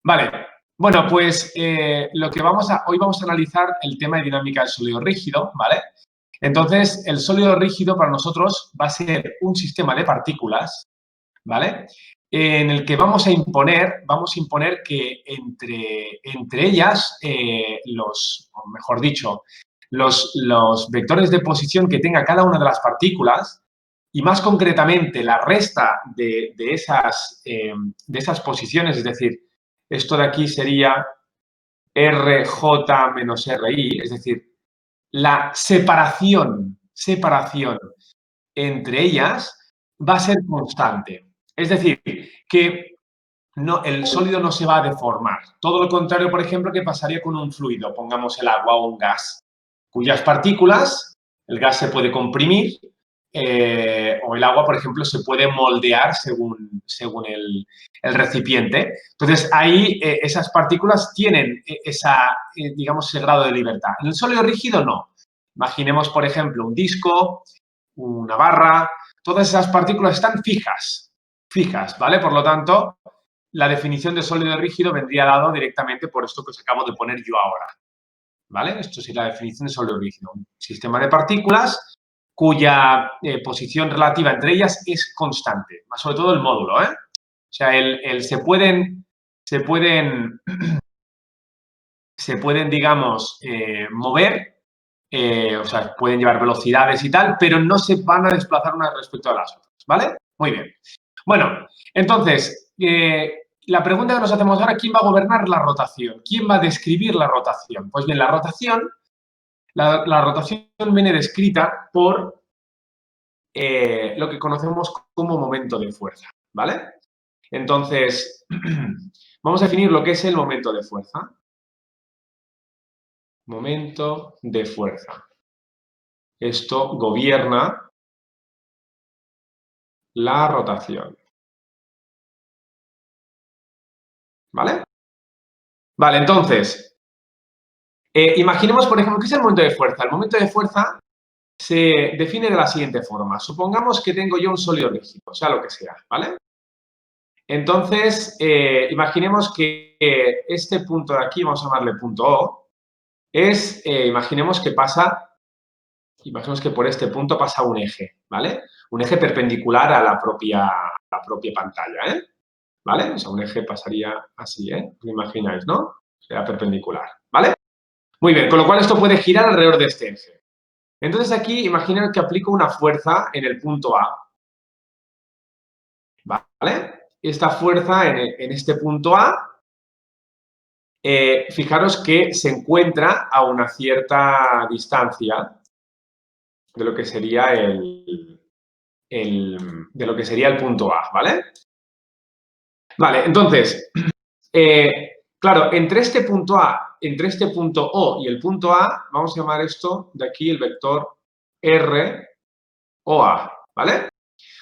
Vale, bueno, pues hoy vamos a analizar el tema de dinámica del sólido rígido, ¿vale? Entonces, el sólido rígido para nosotros va a ser un sistema de partículas, ¿vale? En el que vamos a imponer que entre ellas, o mejor dicho, los vectores de posición que tenga cada una de las partículas, y más concretamente la resta de esas posiciones, es decir, esto de aquí sería RJ menos RI, es decir, la separación entre ellas va a ser constante. Es decir, que el sólido no se va a deformar. Todo lo contrario, por ejemplo, que pasaría con un fluido, pongamos el agua o un gas, cuyas partículas, el gas se puede comprimir o el agua, por ejemplo, se puede moldear según el recipiente. Entonces, ahí esas partículas tienen digamos, ese grado de libertad. En el sólido rígido, no. Imaginemos, por ejemplo, un disco, una barra, todas esas partículas están fijas, ¿vale? Por lo tanto, la definición de sólido rígido vendría dado directamente por esto que os acabo de poner yo ahora, ¿vale? Esto es la definición de sólido rígido. Un sistema de partículas cuya posición relativa entre ellas es constante, sobre todo el módulo, ¿eh? O sea, se pueden, digamos, mover, o sea, pueden llevar velocidades y tal, pero no se van a desplazar unas respecto a las otras, ¿vale? Muy bien. Bueno, entonces, la pregunta que nos hacemos ahora, ¿quién va a gobernar la rotación? ¿Quién va a describir la rotación? Pues bien, la rotación viene descrita por lo que conocemos como momento de fuerza, ¿vale? Entonces, vamos a definir lo que es el momento de fuerza. Momento de fuerza. Esto gobierna la rotación. ¿Vale? Vale, entonces, imaginemos, por ejemplo, ¿qué es el momento de fuerza? El momento de fuerza se define de la siguiente forma. Supongamos que tengo yo un sólido rígido, sea lo que sea, ¿vale? Entonces, imaginemos que este punto de aquí, vamos a llamarle punto O, imaginemos que por este punto pasa un eje, ¿vale? Un eje perpendicular a la propia pantalla, ¿eh? ¿Vale? O sea, un eje pasaría así, ¿eh? ¿Os imagináis, no? Será perpendicular, ¿vale? Muy bien, con lo cual esto puede girar alrededor de este eje. Entonces aquí, imaginad que aplico una fuerza en el punto A, ¿vale? Esta fuerza en este punto A, fijaros que se encuentra a una cierta distancia de lo que sería el punto A, ¿vale? Vale, entonces, claro, entre este punto O y el punto A, vamos a llamar esto de aquí el vector ROA, ¿vale?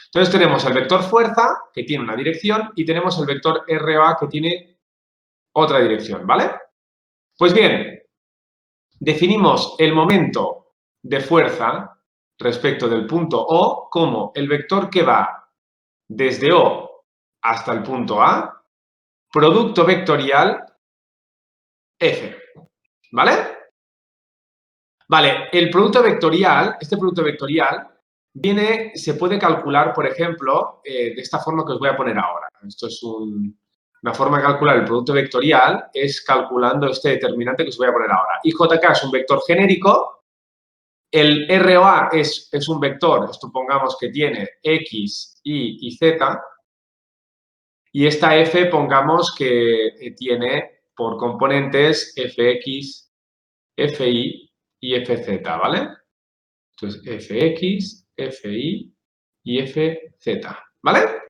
Entonces tenemos el vector fuerza, que tiene una dirección, y tenemos el vector ROA, que tiene otra dirección, ¿vale? Pues bien, definimos el momento de fuerza respecto del punto O como el vector que va desde O hasta el punto A, producto vectorial F, ¿vale? Vale, este producto vectorial se puede calcular, por ejemplo, de esta forma que os voy a poner ahora. Esto es una forma de calcular el producto vectorial, es calculando este determinante que os voy a poner ahora. IJK es un vector genérico, el ROA es un vector, supongamos que tiene X, Y y Z, y esta F, pongamos que tiene por componentes Fx, Fi y Fz, ¿vale? Entonces, Fx, Fi y Fz, ¿vale?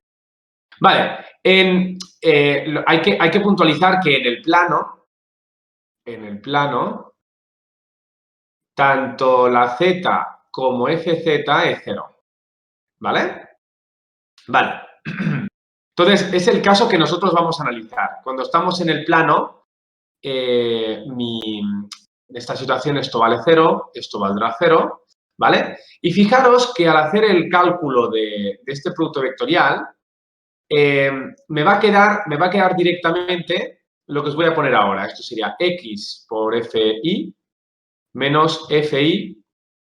Vale, hay que puntualizar que en el plano, tanto la z como Fz es 0, ¿vale? Vale. Entonces, es el caso que nosotros vamos a analizar. Cuando estamos en el plano, en esta situación esto vale 0, esto valdrá 0, ¿vale? Y fijaros que al hacer el cálculo de este producto vectorial, me va a quedar directamente lo que os voy a poner ahora. Esto sería x por fi menos fi,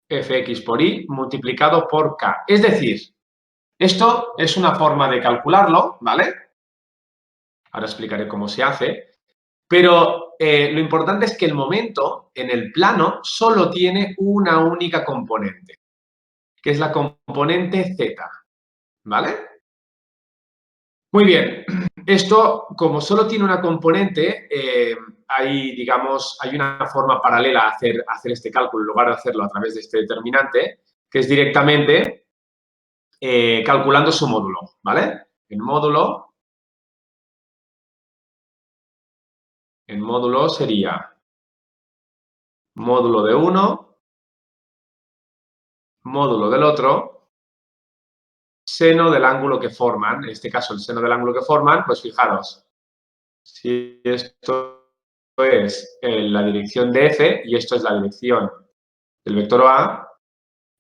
fx por y multiplicado por k. Es decir, esto es una forma de calcularlo, ¿vale? Ahora explicaré cómo se hace. Pero lo importante es que el momento en el plano solo tiene una única componente, que es la componente z, ¿vale? Muy bien, esto como solo tiene una componente, digamos, hay una forma paralela a hacer este cálculo en lugar de hacerlo a través de este determinante, que es directamente calculando su módulo, ¿vale? El módulo sería módulo de uno, módulo del otro, seno del ángulo que forman, en este caso el seno del ángulo que forman, pues fijaros, si esto es la dirección de F y esto es la dirección del vector A,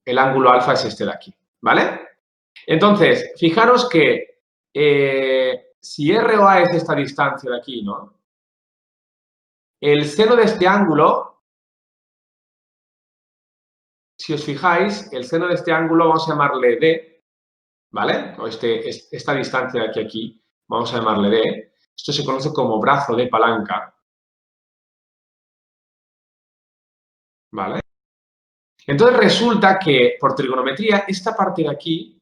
el ángulo alfa es este de aquí, ¿vale? Entonces, fijaros que si R o A es esta distancia de aquí, ¿no? El seno de este ángulo, si os fijáis, el seno de este ángulo vamos a llamarle D, ¿vale? O esta distancia de aquí a aquí, vamos a llamarle D. Esto se conoce como brazo de palanca, ¿vale? Entonces resulta que por trigonometría esta parte de aquí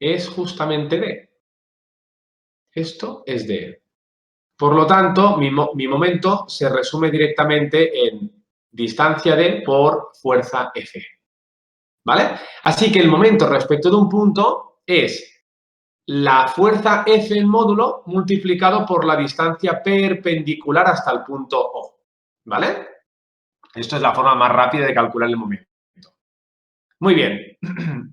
es justamente D. Esto es D. Por lo tanto, mi momento se resume directamente en distancia D por fuerza F. ¿Vale? Así que el momento respecto de un punto es la fuerza F en módulo multiplicado por la distancia perpendicular hasta el punto O. ¿Vale? Esto es la forma más rápida de calcular el momento. Muy bien.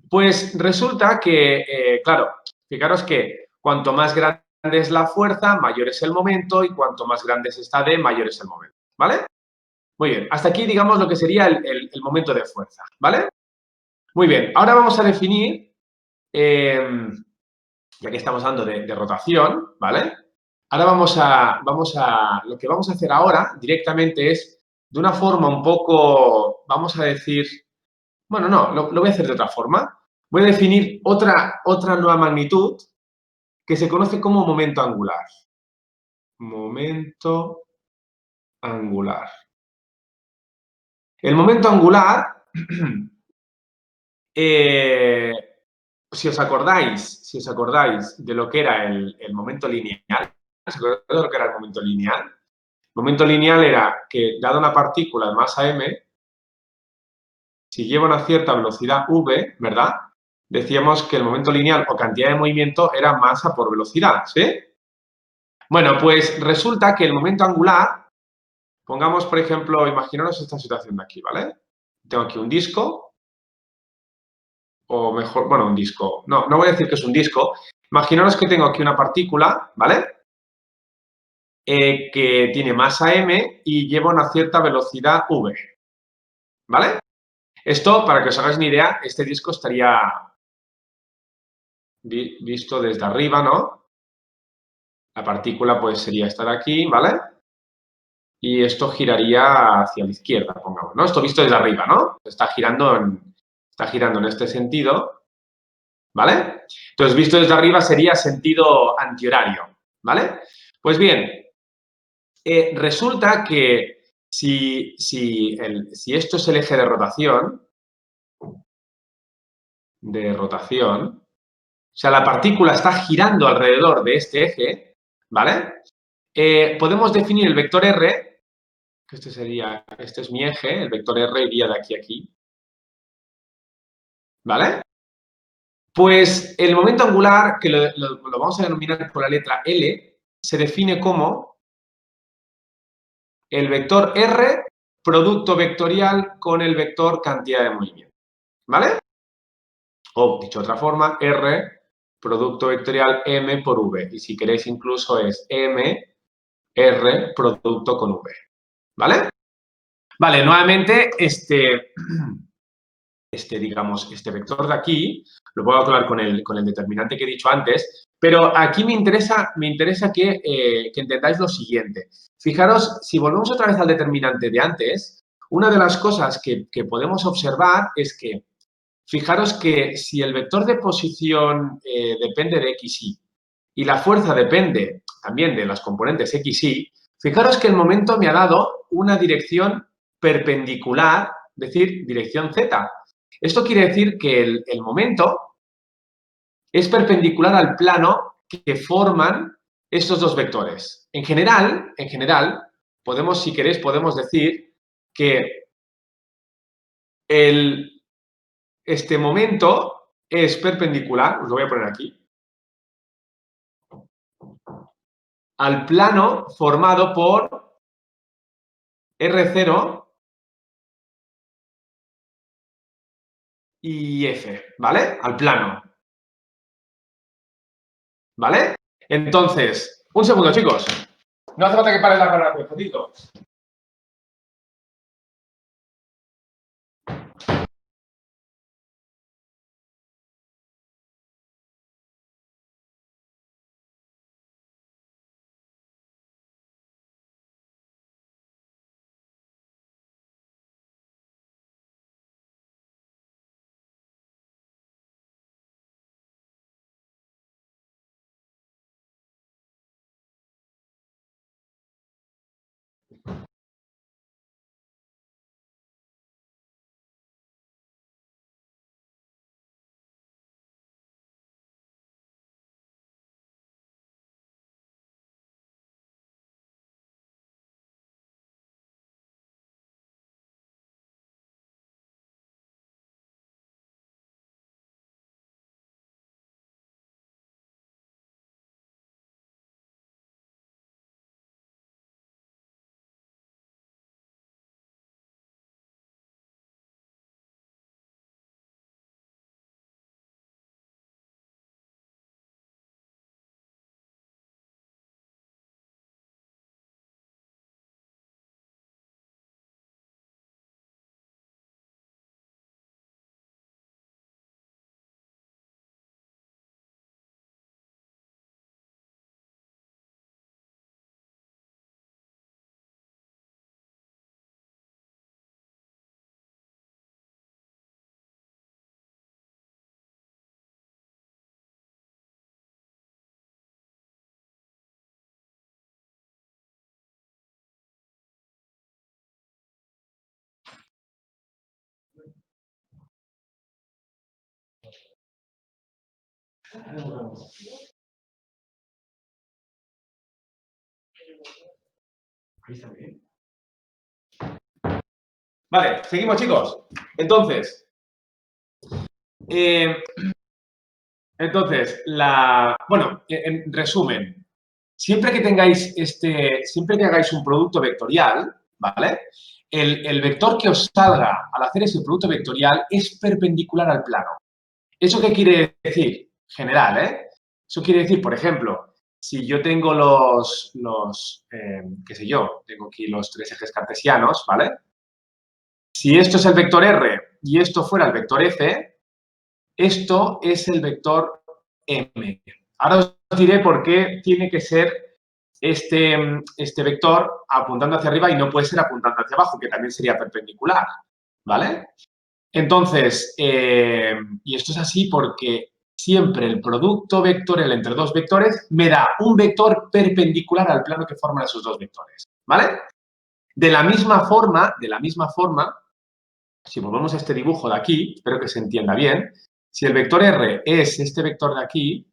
Pues resulta que, claro, fijaros que cuanto más grande es la fuerza, mayor es el momento y cuanto más grande es esta D, mayor es el momento. ¿Vale? Muy bien. Hasta aquí, digamos, lo que sería el momento de fuerza. ¿Vale? Muy bien. Ahora vamos a definir, ya que estamos hablando de rotación, ¿vale? Ahora lo que vamos a hacer ahora directamente es, de una forma un poco, vamos a decir, bueno, no, lo voy a hacer de otra forma. Voy a definir otra nueva magnitud que se conoce como momento angular. Momento angular. El momento angular, si os acordáis de lo que era el momento lineal, ¿os acordáis de lo que era el momento lineal? El momento lineal era que, dada una partícula de masa m, si lleva una cierta velocidad v, ¿verdad? Decíamos que el momento lineal o cantidad de movimiento era masa por velocidad, ¿sí? Bueno, pues resulta que el momento angular, pongamos, por ejemplo, imaginaros esta situación de aquí, ¿vale? Tengo aquí un disco, o mejor, bueno, un disco. No voy a decir que es un disco. Imaginaros que tengo aquí una partícula, ¿vale? Que tiene masa m y lleva una cierta velocidad v, ¿vale? Esto, para que os hagáis una idea, este disco estaría visto desde arriba, ¿no? La partícula pues sería esta de aquí, ¿vale? Y esto giraría hacia la izquierda, pongamos, ¿no? Esto visto desde arriba, ¿no? Está girando en este sentido, ¿vale? Entonces, visto desde arriba sería sentido antihorario, ¿vale? Pues bien, resulta que si esto es el eje de rotación, o sea, la partícula está girando alrededor de este eje, ¿vale? Podemos definir el vector R, que este es mi eje, el vector R iría de aquí a aquí, ¿vale? Pues el momento angular, que lo vamos a denominar por la letra L, se define como el vector R producto vectorial con el vector cantidad de movimiento, ¿vale? O, dicho de otra forma, R producto vectorial M por V. Y si queréis incluso es M, R producto con V, ¿vale? Vale, nuevamente digamos, este vector de aquí lo puedo calcular con el determinante que he dicho antes, Pero aquí me interesa que entendáis lo siguiente. Fijaros, si volvemos otra vez al determinante de antes, una de las cosas que podemos observar es que, fijaros que si el vector de posición depende de x, y la fuerza depende también de las componentes x, y, fijaros que el momento me ha dado una dirección perpendicular, es decir, dirección z. Esto quiere decir que el momento es perpendicular al plano que forman estos dos vectores. En general, podemos, si queréis, podemos decir que este momento es perpendicular, os lo voy a poner aquí, al plano formado por R0 y F, ¿vale? Al plano. ¿Vale? Entonces, un segundo, chicos. No hace falta que pares la grabación, fotito. Vale, seguimos, chicos. Entonces, bueno, en resumen, siempre que tengáis siempre que hagáis un producto vectorial, ¿vale? El vector que os salga al hacer ese producto vectorial es perpendicular al plano. ¿Eso qué quiere decir? General, ¿eh? Eso quiere decir, por ejemplo, si yo tengo qué sé yo, tengo aquí los tres ejes cartesianos, ¿vale? Si esto es el vector R y esto fuera el vector F, esto es el vector M. Ahora os diré por qué tiene que ser este vector apuntando hacia arriba y no puede ser apuntando hacia abajo, que también sería perpendicular, ¿vale? Entonces, y esto es así porque siempre el producto vectorial entre dos vectores me da un vector perpendicular al plano que forman esos dos vectores, ¿vale? De la misma forma, si volvemos a este dibujo de aquí, espero que se entienda bien, si el vector R es este vector de aquí,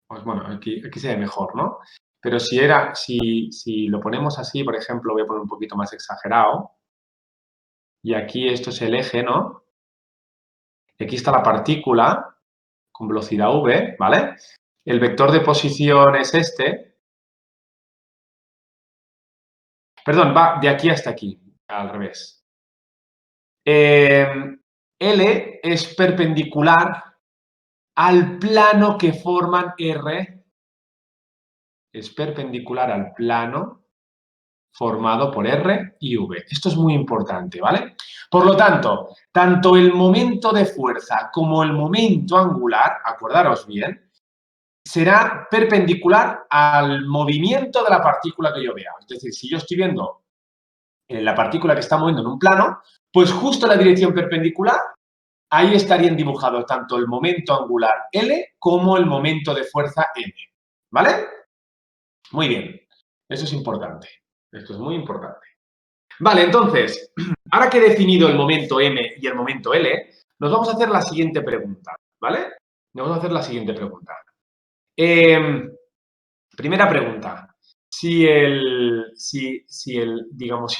pues bueno, aquí se ve mejor, ¿no? Pero si lo ponemos así, por ejemplo, voy a poner un poquito más exagerado, y aquí esto es el eje, ¿no? Y aquí está la partícula con velocidad v, ¿vale? El vector de posición es este. Perdón, va de aquí hasta aquí, al revés. L es perpendicular al plano que forman R, es perpendicular al plano formado por R y V. Esto es muy importante, ¿vale? Por lo tanto, tanto el momento de fuerza como el momento angular, acordaros bien, será perpendicular al movimiento de la partícula que yo vea. Es decir, si yo estoy viendo la partícula que está moviendo en un plano, pues justo en la dirección perpendicular, ahí estarían dibujados tanto el momento angular L como el momento de fuerza M. ¿Vale? Muy bien. Eso es importante. Esto es muy importante. Vale, entonces, ahora que he definido el momento M y el momento L, nos vamos a hacer la siguiente pregunta, ¿vale? Nos vamos a hacer la siguiente pregunta. Primera pregunta. Si el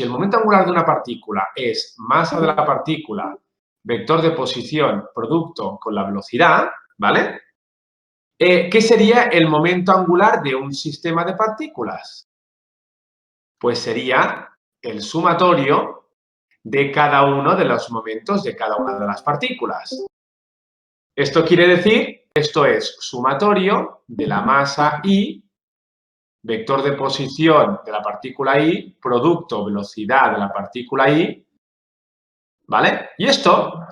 momento angular de una partícula es masa de la partícula, vector de posición, producto con la velocidad, ¿vale? ¿Qué sería el momento angular de un sistema de partículas? Pues sería el sumatorio de cada uno de los momentos de cada una de las partículas. Esto quiere decir, esto es sumatorio de la masa I, vector de posición de la partícula I, producto velocidad de la partícula I, ¿vale? Y esto,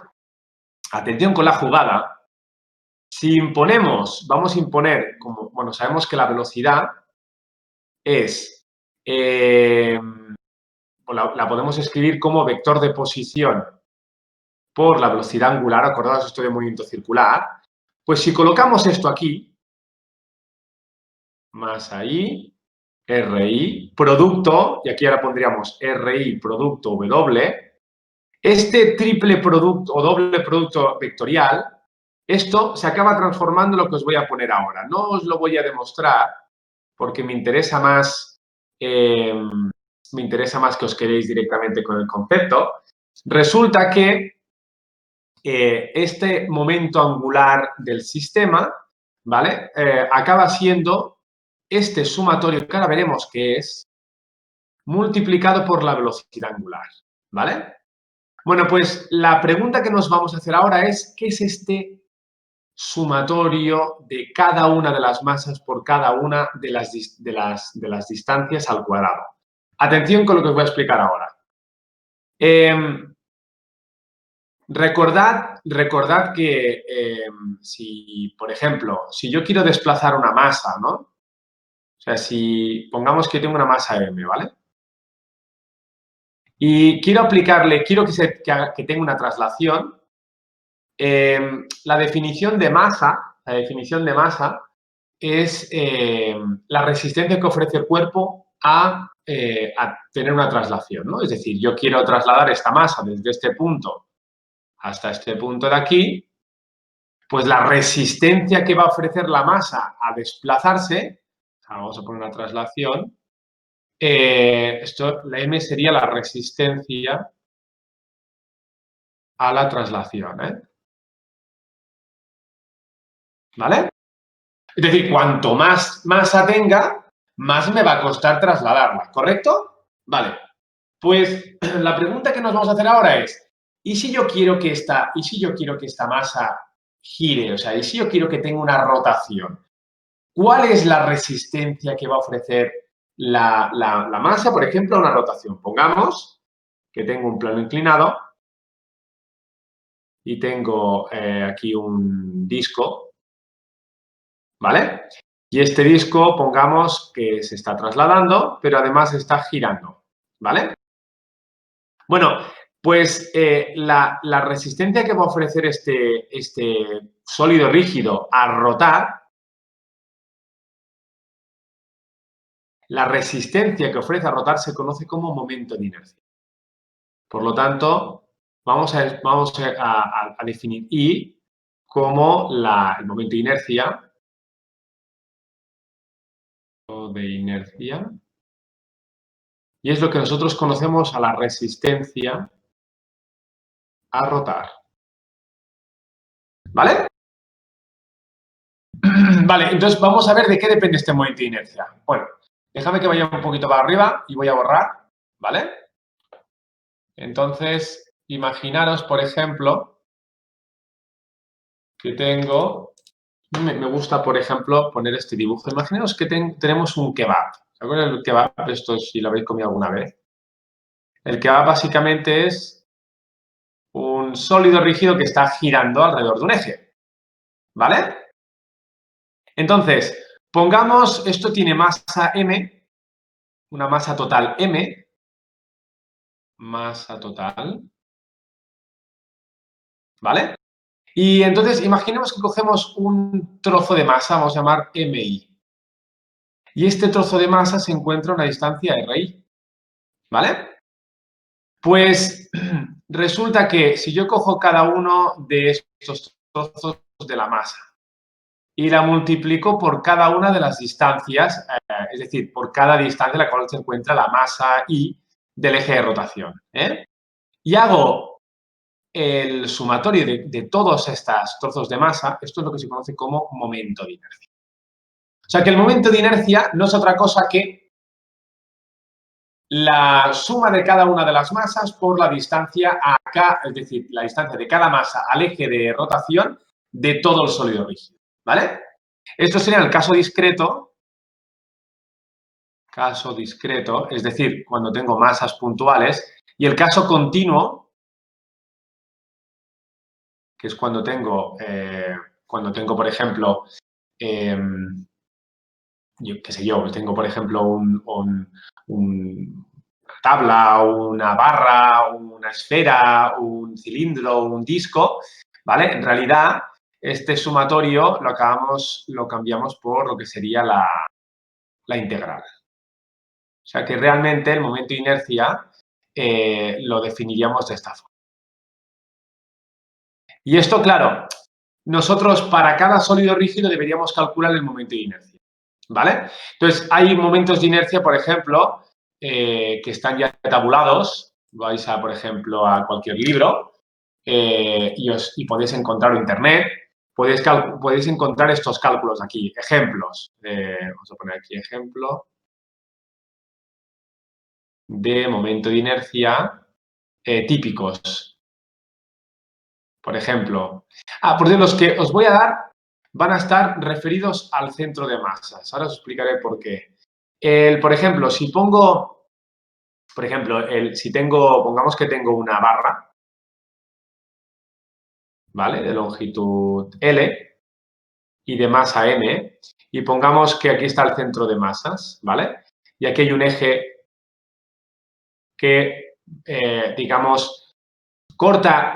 atención con la jugada, si imponemos, vamos a imponer, como, bueno, sabemos que la velocidad es, la podemos escribir como vector de posición por la velocidad angular, acordaos esto de movimiento circular, pues si colocamos esto aquí, masa I, RI, producto, y aquí ahora pondríamos RI, producto W, este triple producto o doble producto vectorial, esto se acaba transformando en lo que os voy a poner ahora. No os lo voy a demostrar porque me interesa más que os quedéis directamente con el concepto. Resulta que este momento angular del sistema, ¿vale? Acaba siendo este sumatorio, que ahora veremos qué es, multiplicado por la velocidad angular, ¿vale? Bueno, pues la pregunta que nos vamos a hacer ahora es, ¿qué es este sumatorio de cada una de las masas por cada una de las distancias al cuadrado? Atención con lo que os voy a explicar ahora. Recordad que si, por ejemplo, si yo quiero desplazar una masa, ¿no? O sea, si pongamos que tengo una masa M, ¿vale? Y quiero que tenga una traslación, la definición de masa es la resistencia que ofrece el cuerpo a tener una traslación, ¿no? Es decir, yo quiero trasladar esta masa desde este punto hasta este punto de aquí, pues la resistencia que va a ofrecer la masa a desplazarse, vamos a poner una traslación, la M sería la resistencia a la traslación, ¿eh? ¿Vale? Es decir, cuanto más masa tenga, más me va a costar trasladarla, ¿correcto? Vale. Pues la pregunta que nos vamos a hacer ahora es, ¿y si yo quiero que esta masa gire? O sea, ¿y si yo quiero que tenga una rotación? ¿Cuál es la resistencia que va a ofrecer la masa, por ejemplo, a una rotación? Pongamos que tengo un plano inclinado y tengo aquí un disco, ¿vale? Y este disco, pongamos que se está trasladando, pero además está girando, ¿vale? Bueno, pues la resistencia que va a ofrecer este sólido rígido a rotar, la resistencia que ofrece a rotar se conoce como momento de inercia. Por lo tanto, vamos a definir I como el momento de inercia, y es lo que nosotros conocemos a la resistencia a rotar. ¿Vale? Vale, entonces vamos a ver de qué depende este momento de inercia. Bueno, déjame que vaya un poquito para arriba y voy a borrar, ¿vale? Entonces, imaginaros, por ejemplo, que tengo, me gusta, por ejemplo, poner este dibujo. Imaginaos que tenemos un kebab. ¿Se acuerdan del kebab? Esto si lo habéis comido alguna vez. El kebab básicamente es un sólido rígido que está girando alrededor de un eje, ¿vale? Entonces, pongamos, esto tiene masa m, una masa total m, masa total, ¿vale? Y entonces, imaginemos que cogemos un trozo de masa, vamos a llamar mi, y este trozo de masa se encuentra a una distancia ri, ¿vale? Pues resulta que si yo cojo cada uno de estos trozos de la masa y la multiplico por cada una de las distancias, es decir, por cada distancia en la cual se encuentra la masa y del eje de rotación, y hago el sumatorio de todos estos trozos de masa, esto es lo que se conoce como momento de inercia. O sea que el momento de inercia no es otra cosa que la suma de cada una de las masas por la distancia acá, es decir, la distancia de cada masa al eje de rotación de todo el sólido rígido, ¿vale? Esto sería el caso discreto, es decir, cuando tengo masas puntuales, y el caso continuo, que es cuando tengo, por ejemplo, yo qué sé yo, tengo, por ejemplo, una tabla, una barra, una esfera, un cilindro, un disco, ¿vale? En realidad, este sumatorio lo cambiamos por lo que sería la integral. O sea que realmente el momento de inercia lo definiríamos de esta forma. Y esto, claro, nosotros para cada sólido rígido deberíamos calcular el momento de inercia, ¿vale? Entonces, hay momentos de inercia, por ejemplo, que están ya tabulados. Vais a, por ejemplo, a cualquier libro y podéis encontrar en internet, podéis encontrar estos cálculos aquí, ejemplos. Vamos a poner aquí ejemplo de momento de inercia típicos. Por ejemplo, por cierto, los que os voy a dar van a estar referidos al centro de masas. Ahora os explicaré por qué. Por ejemplo, si pongo, pongamos que tengo una barra, ¿vale? De longitud L y de masa M, y pongamos que aquí está el centro de masas, ¿vale? Y aquí hay un eje que, digamos,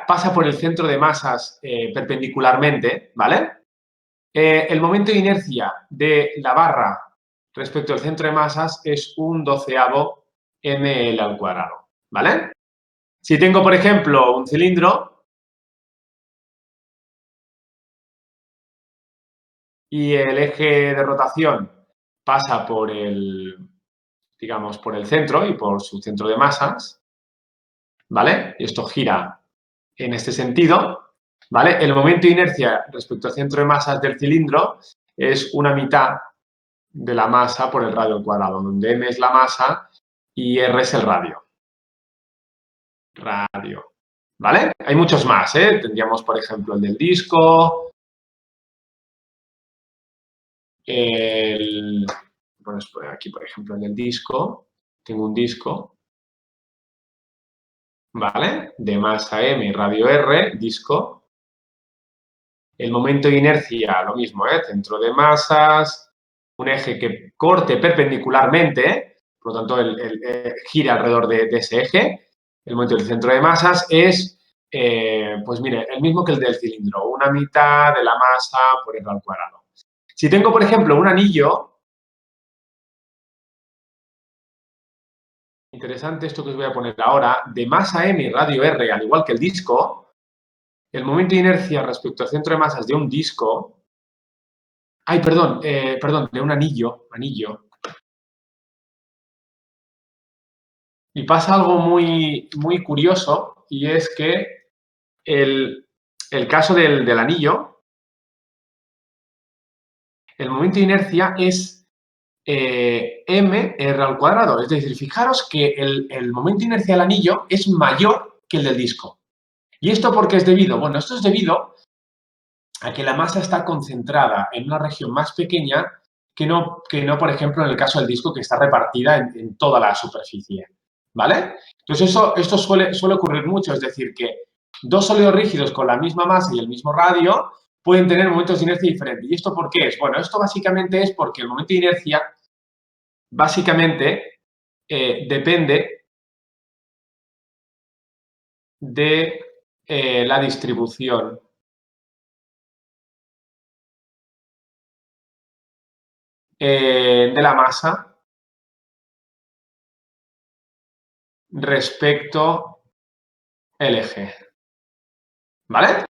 pasa por el centro de masas perpendicularmente, ¿vale? El momento de inercia de la barra respecto al centro de masas es un 12avo ml al cuadrado, ¿vale? Si tengo, por ejemplo, un cilindro y el eje de rotación pasa por digamos, por el centro y por su centro de masas, ¿vale? Esto gira en este sentido, ¿vale? El momento de inercia respecto al centro de masas del cilindro es una mitad de la masa por el radio al cuadrado, donde m es la masa y r es el radio. ¿Vale? Hay muchos más, ¿eh? Tendríamos, por ejemplo, el del disco, bueno, aquí, por ejemplo, en el disco, tengo un disco, ¿vale? De masa m y radio r, disco. El momento de inercia, lo mismo, ¿eh? Centro de masas, un eje que corte perpendicularmente, por lo tanto, gira alrededor de ese eje. El momento del centro de masas es, pues mire, el mismo que el del cilindro, una mitad de la masa por r al cuadrado. Si tengo, por ejemplo, un anillo, interesante esto que os voy a poner ahora, de masa m y radio r, al igual que el disco, el momento de inercia respecto al centro de masas de un disco, perdón, de un anillo. Y pasa algo muy, muy curioso, y es que el caso del anillo, el momento de inercia es mr al cuadrado. Es decir, fijaros que el momento de inercia del anillo es mayor que el del disco. ¿Y esto por qué es debido? Bueno, esto es debido a que la masa está concentrada en una región más pequeña que no, por ejemplo, en el caso del disco, que está repartida en toda la superficie, ¿vale? Entonces, esto suele ocurrir mucho, es decir, que dos sólidos rígidos con la misma masa y el mismo radio, pueden tener momentos de inercia diferentes. ¿Y esto por qué es? Bueno, esto básicamente es porque el momento de inercia básicamente depende de la distribución de la masa respecto al eje. ¿Vale?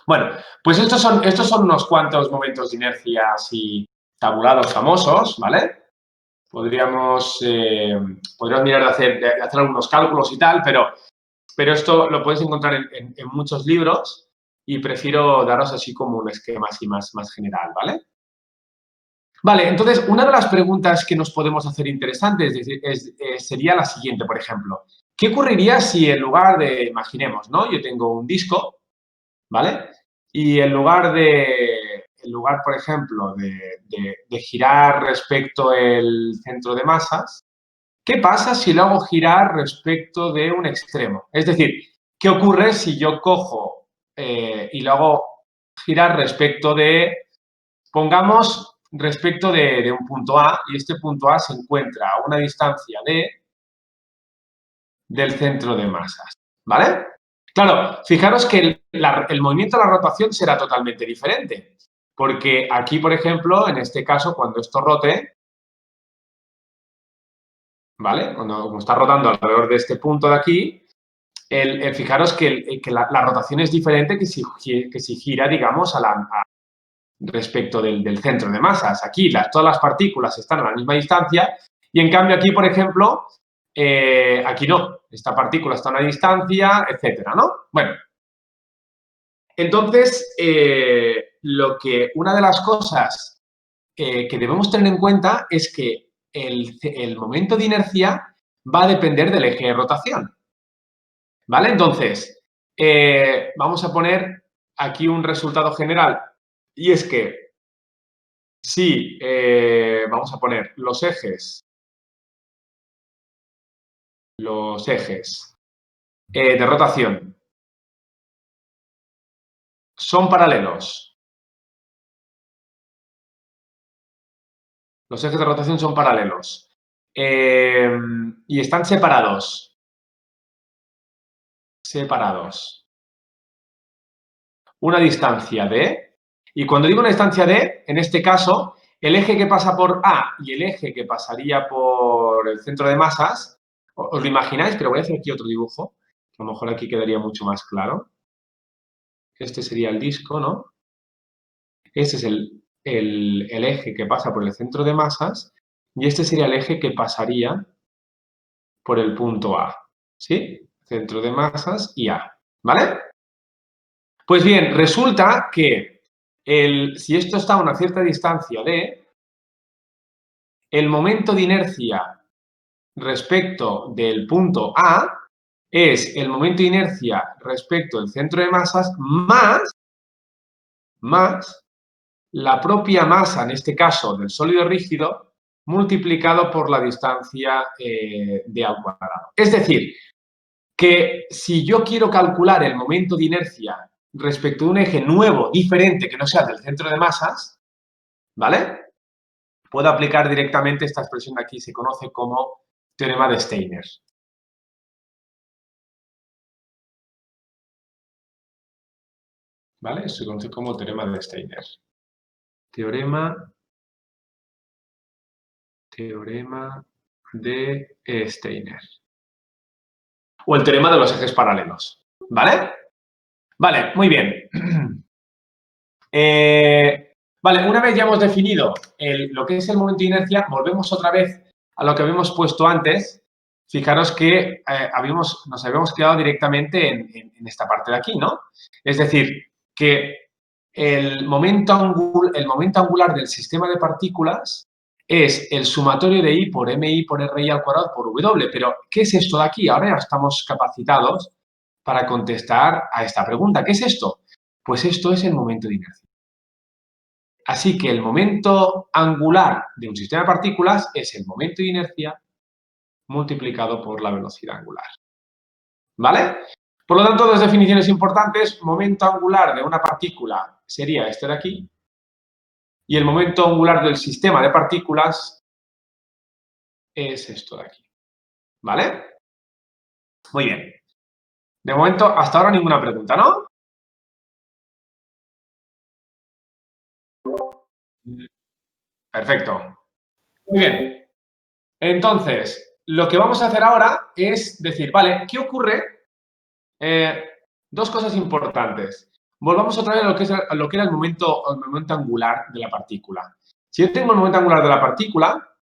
Bueno, pues estos son unos cuantos momentos de inercia así tabulados famosos, ¿vale? Podríamos mirar de hacer algunos cálculos y tal, pero esto lo puedes encontrar en muchos libros y prefiero daros así como un esquema así más general, ¿vale? Vale, entonces, una de las preguntas que nos podemos hacer interesantes sería la siguiente, por ejemplo. ¿Qué ocurriría si en lugar de, imaginemos, ¿no? Yo tengo un disco, ¿vale? Y por ejemplo, de girar respecto el centro de masas, ¿qué pasa si lo hago girar respecto de un extremo? Es decir, ¿qué ocurre si yo cojo y lo hago girar respecto de, pongamos, respecto de un punto A, y este punto A se encuentra a una distancia del centro de masas, ¿vale? Claro, fijaros que el movimiento de la rotación será totalmente diferente, porque aquí, por ejemplo, en este caso, cuando esto rote, ¿vale? Cuando está rotando alrededor de este punto de aquí, fijaros que la rotación es diferente que si gira, digamos, respecto del centro de masas. Aquí todas las partículas están a la misma distancia y, en cambio, aquí, por ejemplo, aquí no. Esta partícula está a una distancia, etcétera, ¿no? Bueno, entonces, una de las cosas que debemos tener en cuenta es que el momento de inercia va a depender del eje de rotación, ¿vale? Entonces, vamos a poner aquí un resultado general y es que si, vamos a poner los ejes de rotación son paralelos. Los ejes de rotación son paralelos y están separados. Una distancia d. Y cuando digo una distancia d, en este caso, el eje que pasa por A y el eje que pasaría por el centro de masas, ¿os lo imagináis? Pero voy a hacer aquí otro dibujo, que a lo mejor aquí quedaría mucho más claro. Este sería el disco, ¿no? Este es el eje que pasa por el centro de masas y este sería el eje que pasaría por el punto A, ¿sí? Centro de masas y A, ¿vale? Pues bien, resulta que si esto está a una cierta distancia d, el momento de inercia respecto del punto A es el momento de inercia respecto del centro de masas más la propia masa, en este caso del sólido rígido, multiplicado por la distancia d al cuadrado. Es decir, que si yo quiero calcular el momento de inercia respecto a un eje nuevo, diferente, que no sea del centro de masas, ¿vale? Puedo aplicar directamente esta expresión de aquí, se conoce como teorema de Steiner. ¿Vale? Se conoce como teorema de Steiner. Teorema de Steiner. O el teorema de los ejes paralelos. ¿Vale? Vale, muy bien. Vale, una vez ya hemos definido lo que es el momento de inercia, volvemos otra vez a lo que habíamos puesto antes. Fijaros que nos habíamos quedado directamente en esta parte de aquí, ¿no? Es decir, que el momento angular del sistema de partículas es el sumatorio de I por MI por RI al cuadrado por W. Pero, ¿qué es esto de aquí? Ahora ya estamos capacitados para contestar a esta pregunta. ¿Qué es esto? Pues esto es el momento de inercia. Así que el momento angular de un sistema de partículas es el momento de inercia multiplicado por la velocidad angular. ¿Vale? Por lo tanto, dos definiciones importantes. Momento angular de una partícula sería este de aquí. Y el momento angular del sistema de partículas es esto de aquí. ¿Vale? Muy bien. De momento, hasta ahora ninguna pregunta, ¿no? Perfecto. Muy bien. Entonces, lo que vamos a hacer ahora es decir, vale, ¿qué ocurre? Dos cosas importantes. Volvamos otra vez a lo que era el momento angular de la partícula. Si yo tengo el momento angular de la partícula,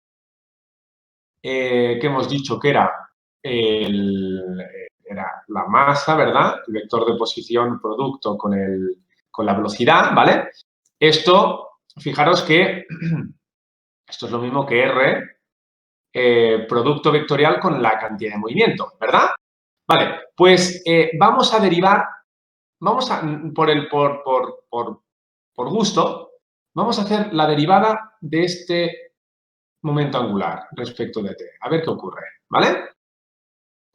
que hemos dicho que era, era la masa, ¿verdad? El vector de posición producto con la velocidad, ¿vale? Esto, fijaros que esto es lo mismo que R, producto vectorial con la cantidad de movimiento, ¿verdad? Vale, pues vamos a derivar, por gusto, vamos a hacer la derivada de este momento angular respecto de t. A ver qué ocurre, ¿vale?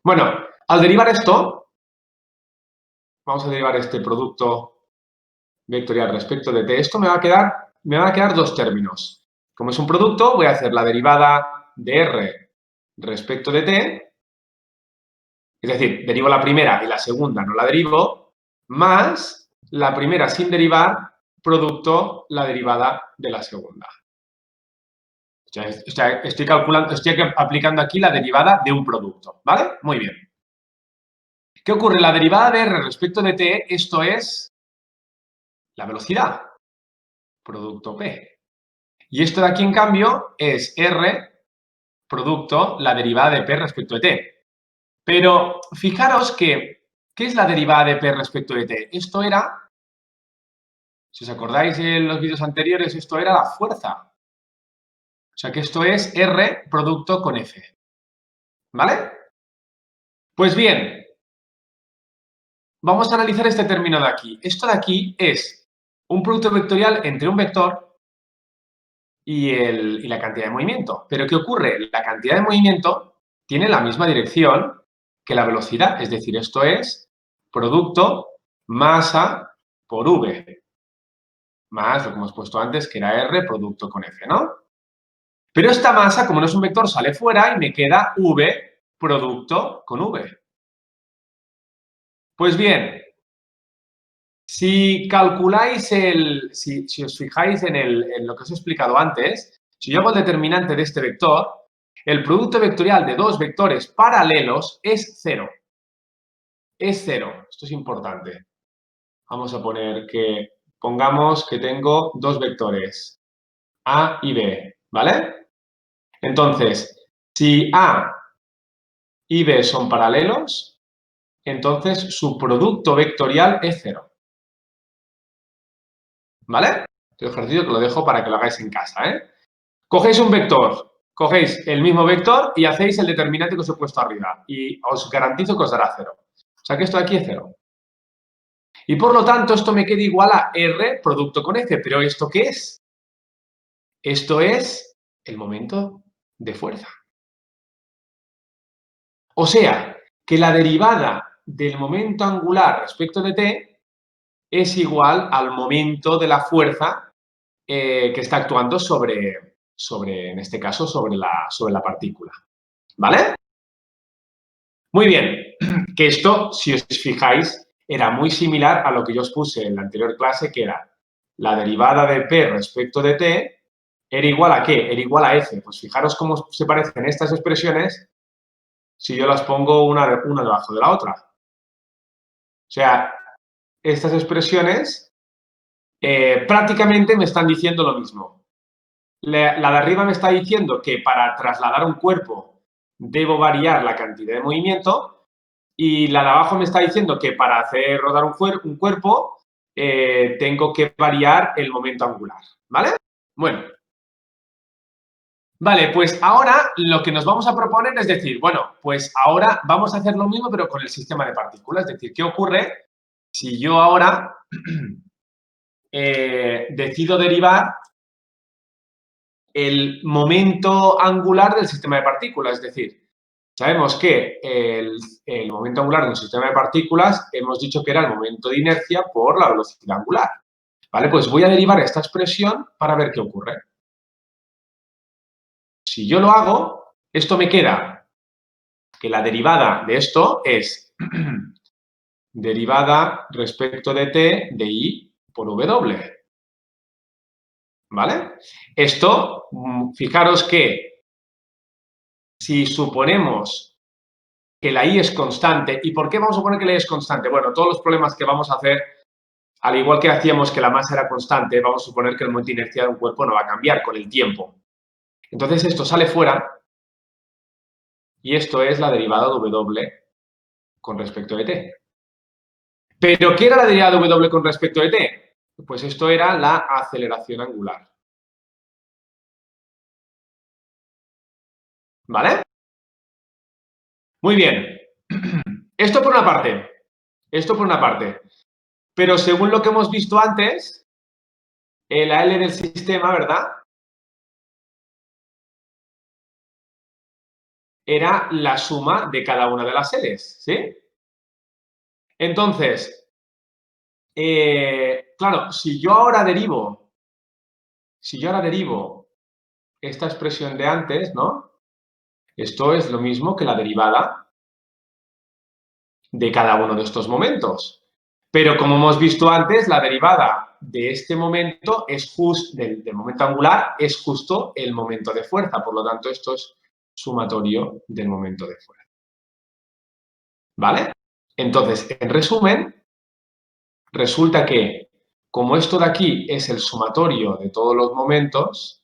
Bueno, al derivar esto, vamos a derivar este producto vectorial respecto de t. Esto me van a quedar dos términos. Como es un producto, voy a hacer la derivada de r respecto de t, es decir, derivo la primera y la segunda no la derivo, más la primera sin derivar, producto la derivada de la segunda. O sea, estoy aplicando aquí la derivada de un producto, ¿vale? Muy bien. ¿Qué ocurre? La derivada de r respecto de t, esto es la velocidad, producto p. Y esto de aquí, en cambio, es r producto la derivada de p respecto de t. Pero fijaros que, ¿qué es la derivada de p respecto de t? Esto era, si os acordáis en los vídeos anteriores, esto era la fuerza. O sea que esto es r producto con f. ¿Vale? Pues bien, vamos a analizar este término de aquí. Esto de aquí es un producto vectorial entre un vector y la cantidad de movimiento. Pero ¿qué ocurre? La cantidad de movimiento tiene la misma dirección que la velocidad. Es decir, esto es producto masa por v, más lo que hemos puesto antes, que era r producto con f, ¿no? Pero esta masa, como no es un vector, sale fuera y me queda v producto con v. Pues bien, si calculáis si os fijáis en lo que os he explicado antes, si yo hago el determinante de este vector, el producto vectorial de dos vectores paralelos es cero. Es cero. Esto es importante. Vamos a pongamos que tengo dos vectores, A y B, ¿vale? Entonces, si A y B son paralelos, entonces su producto vectorial es cero. ¿Vale? Este ejercicio que lo dejo para que lo hagáis en casa, ¿eh? Cogéis un vector, cogéis el mismo vector y hacéis el determinante que os he puesto arriba. Y os garantizo que os dará cero. O sea que esto de aquí es cero. Y por lo tanto, esto me queda igual a R producto con F. ¿Pero esto qué es? Esto es el momento de fuerza. O sea, que la derivada del momento angular respecto de t es igual al momento de la fuerza que está actuando en este caso, sobre la partícula. ¿Vale? Muy bien. Que esto, si os fijáis, era muy similar a lo que yo os puse en la anterior clase, que era la derivada de p respecto de t era igual a ¿qué? Era igual a f. Pues fijaros cómo se parecen estas expresiones si yo las pongo una debajo de la otra. O sea, estas expresiones prácticamente me están diciendo lo mismo. La de arriba me está diciendo que para trasladar un cuerpo debo variar la cantidad de movimiento y la de abajo me está diciendo que para hacer rodar un cuerpo tengo que variar el momento angular. ¿Vale? Bueno. Vale, pues ahora lo que nos vamos a proponer es decir, bueno, pues ahora vamos a hacer lo mismo pero con el sistema de partículas. Es decir, ¿qué ocurre si yo ahora decido derivar el momento angular del sistema de partículas? Es decir, Sabemos que el momento angular de un sistema de partículas hemos dicho que era el momento de inercia por la velocidad angular. ¿Vale? Pues voy a derivar esta expresión para ver qué ocurre. Si yo lo hago, esto me queda que la derivada de esto es derivada respecto de t de i por w. ¿Vale? Esto, fijaros que si suponemos que la i es constante, ¿y por qué vamos a suponer que la i es constante? Bueno, todos los problemas que vamos a hacer, al igual que hacíamos que la masa era constante, vamos a suponer que el momento de inercia de un cuerpo no va a cambiar con el tiempo. Entonces esto sale fuera y esto es la derivada de w con respecto de t. ¿Pero qué era la derivada de w con respecto de t? Pues esto era la aceleración angular. ¿Vale? Muy bien. Esto por una parte. Esto por una parte. Pero según lo que hemos visto antes, la L del sistema, ¿verdad? Era la suma de cada una de las L's, ¿sí? Entonces, claro, si yo ahora derivo esta expresión de antes, ¿no? Esto es lo mismo que la derivada de cada uno de estos momentos. Pero como hemos visto antes, la derivada de este momento es del momento angular es justo el momento de fuerza. Por lo tanto, esto es sumatorio del momento de fuerza. ¿Vale? Entonces, en resumen, resulta que como esto de aquí es el sumatorio de todos los momentos,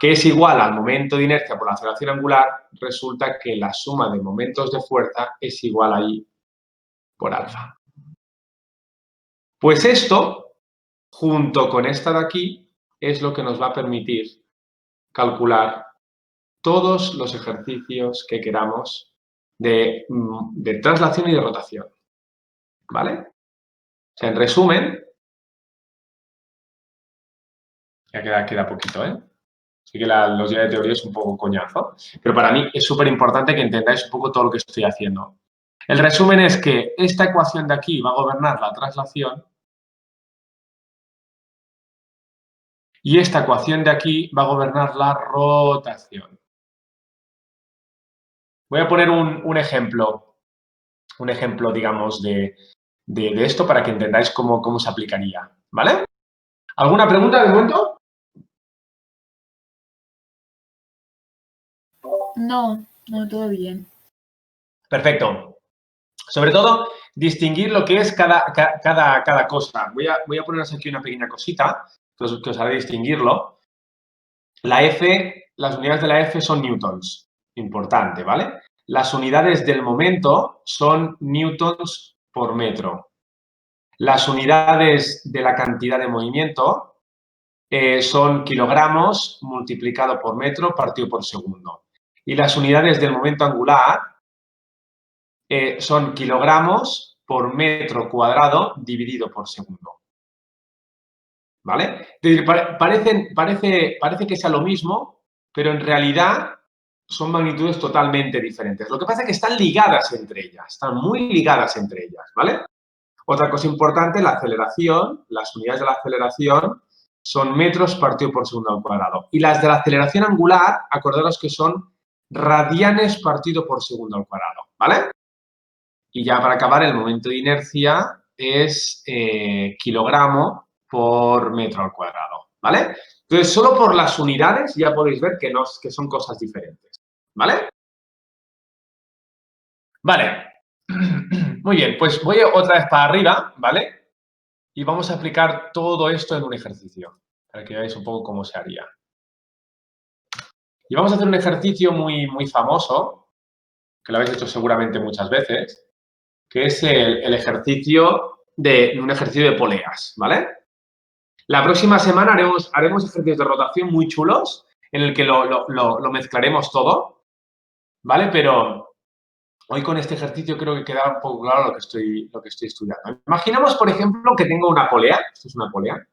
que es igual al momento de inercia por la aceleración angular, resulta que la suma de momentos de fuerza es igual a I por alfa. Pues esto, junto con esta de aquí, es lo que nos va a permitir calcular todos los ejercicios que queramos de traslación y de rotación. ¿Vale? O sea, en resumen, ya queda poquito, ¿eh? Así que los días de teoría es un poco coñazo, pero para mí es súper importante que entendáis un poco todo lo que estoy haciendo. El resumen es que esta ecuación de aquí va a gobernar la traslación y esta ecuación de aquí va a gobernar la rotación. Voy a poner un ejemplo, digamos, de esto para que entendáis cómo se aplicaría, ¿vale? ¿Alguna pregunta de momento? No, todo bien. Perfecto. Sobre todo, distinguir lo que es cada cosa. Voy a poneros aquí una pequeña cosita que os hará distinguirlo. Las unidades de la F son newtons. Importante, ¿vale? Las unidades del momento son newtons por metro. Las unidades de la cantidad de movimiento son kilogramos multiplicado por metro partido por segundo. Y las unidades del momento angular son kilogramos por metro cuadrado dividido por segundo. ¿Vale? Parece que sea lo mismo, pero en realidad son magnitudes totalmente diferentes. Lo que pasa es que están ligadas entre ellas, están muy ligadas entre ellas, ¿vale? Otra cosa importante, la aceleración, las unidades de la aceleración son metros partido por segundo al cuadrado. Y las de la aceleración angular, acordaros que son radianes partido por segundo al cuadrado, ¿vale? Y ya para acabar, el momento de inercia es kilogramo por metro al cuadrado, ¿vale? Entonces, solo por las unidades ya podéis ver que son cosas diferentes, ¿vale? Vale. Muy bien, pues voy otra vez para arriba, ¿vale? Y vamos a aplicar todo esto en un ejercicio, para que veáis un poco cómo se haría. Y vamos a hacer un ejercicio muy, muy famoso, que lo habéis hecho seguramente muchas veces, que es el ejercicio un ejercicio de poleas, ¿vale? La próxima semana haremos ejercicios de rotación muy chulos, en el que lo mezclaremos todo, ¿vale? Pero hoy con este ejercicio creo que queda un poco claro lo que estoy estudiando. Imaginamos, por ejemplo, que tengo una polea, esto es una polea,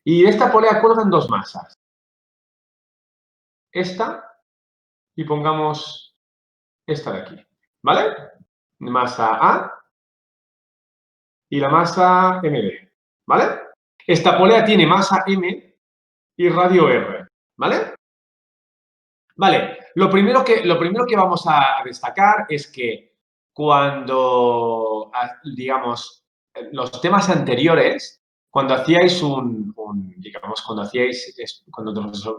y de esta polea cuelgan dos masas, esta y pongamos esta de aquí, ¿vale? Masa A y la masa MB, ¿vale? Esta polea tiene masa M y radio R, ¿vale? Vale, lo primero que vamos a destacar es que cuando, digamos, los temas anteriores, cuando hacíais digamos, cuando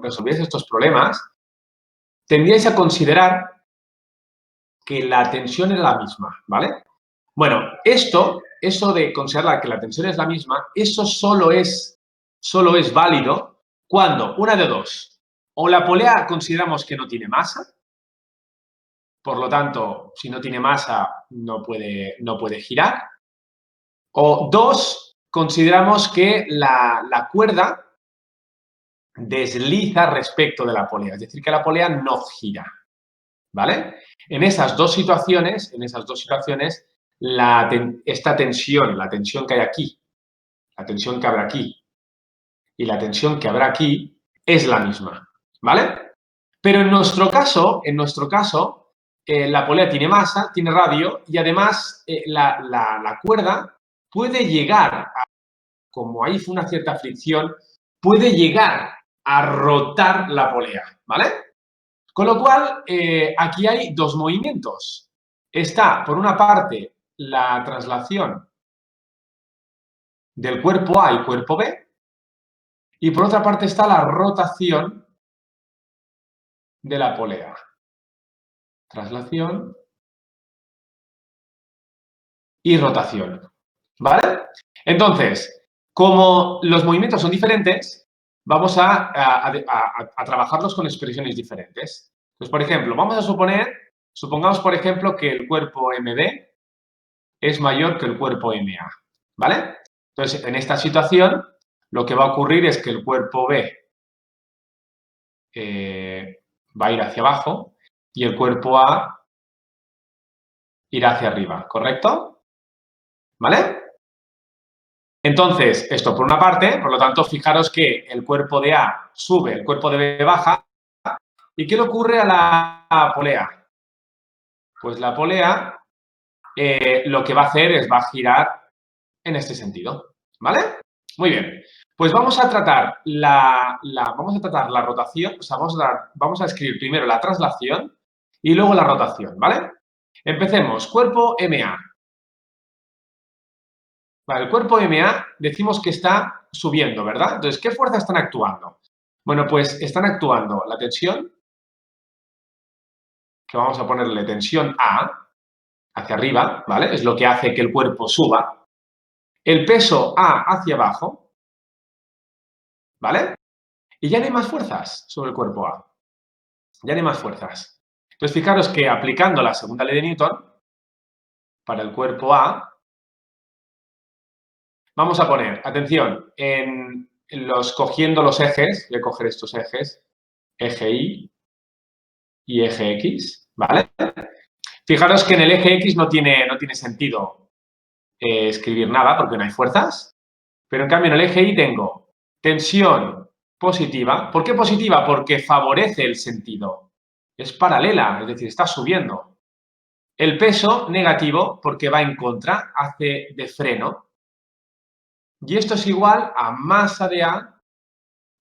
resolvíais estos problemas, tendríais a considerar que la tensión era la misma, ¿vale? Bueno, eso de considerar que la tensión es la misma, eso solo es válido cuando, una de dos, o la polea consideramos que no tiene masa, por lo tanto, si no tiene masa, no puede girar, o dos, consideramos que la cuerda desliza respecto de la polea, es decir, que la polea no gira, ¿vale? En esas dos situaciones, esta tensión, la tensión que hay aquí, la tensión que habrá aquí y la tensión que habrá aquí es la misma, ¿vale? Pero en nuestro caso, la polea tiene masa, tiene radio y además la cuerda puede llegar, como hay una cierta fricción, puede llegar a rotar la polea, ¿vale? Con lo cual, aquí hay dos movimientos. Está, por una parte, la traslación del cuerpo A y cuerpo B, y por otra parte está la rotación de la polea. Traslación y rotación, ¿vale? Entonces, como los movimientos son diferentes, vamos a trabajarlos con expresiones diferentes. Entonces, por ejemplo, supongamos, por ejemplo, que el cuerpo MB es mayor que el cuerpo MA, ¿vale? Entonces, en esta situación, lo que va a ocurrir es que el cuerpo B va a ir hacia abajo y el cuerpo A irá hacia arriba, ¿correcto? ¿Vale? Entonces, esto por una parte, por lo tanto, fijaros que el cuerpo de A sube, el cuerpo de B baja. ¿Y qué le ocurre a la polea? Pues la polea lo que va a hacer es va a girar en este sentido, ¿vale? Muy bien. Pues vamos a tratar la rotación, o sea, vamos a escribir primero la traslación y luego la rotación, ¿vale? Empecemos. Cuerpo MA. Vale, el cuerpo MA decimos que está subiendo, ¿verdad? Entonces, ¿qué fuerzas están actuando? Bueno, pues están actuando la tensión, que vamos a ponerle tensión A, hacia arriba, ¿vale? Es lo que hace que el cuerpo suba. El peso A hacia abajo, ¿vale? Y ya no hay más fuerzas sobre el cuerpo A. Ya no hay más fuerzas. Entonces, fijaros que aplicando la segunda ley de Newton, para el cuerpo A, vamos a poner, atención, cogiendo los ejes, voy a coger estos ejes, eje Y y eje X, ¿vale? Fijaros que en el eje X no tiene sentido escribir nada porque no hay fuerzas, pero en cambio en el eje Y tengo tensión positiva. ¿Por qué positiva? Porque favorece el sentido. Es paralela, es decir, está subiendo. El peso negativo porque va en contra, hace de freno. Y esto es igual a masa de A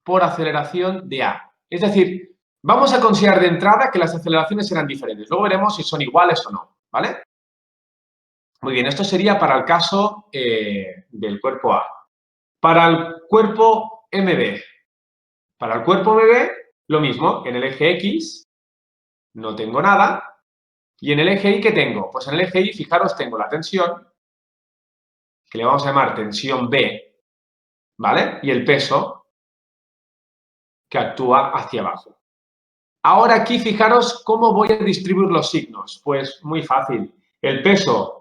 por aceleración de A. Es decir, vamos a considerar de entrada que las aceleraciones serán diferentes. Luego veremos si son iguales o no, ¿vale? Muy bien, esto sería para el caso del cuerpo A. Para el cuerpo MB. Para el cuerpo MB, lo mismo. En el eje X no tengo nada. ¿Y en el eje Y qué tengo? Pues en el eje Y, fijaros, tengo la tensión, que le vamos a llamar tensión B, ¿vale? Y el peso que actúa hacia abajo. Ahora aquí, fijaros cómo voy a distribuir los signos. Pues muy fácil. El peso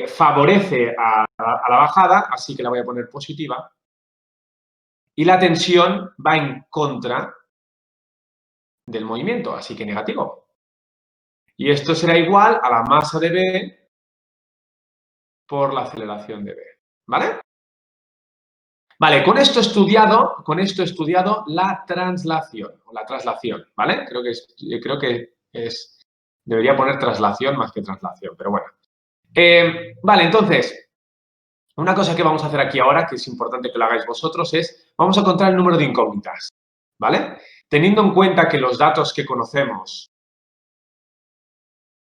favorece a la bajada, así que la voy a poner positiva. Y la tensión va en contra del movimiento, así que negativo. Y esto será igual a la masa de B por la aceleración de B, ¿vale? Vale, con esto he estudiado la translación, ¿vale? Creo que Debería poner traslación más que traslación, pero bueno. Vale, entonces, una cosa que vamos a hacer aquí ahora, que es importante que lo hagáis vosotros, es vamos a encontrar el número de incógnitas, ¿vale? Teniendo en cuenta que los datos que conocemos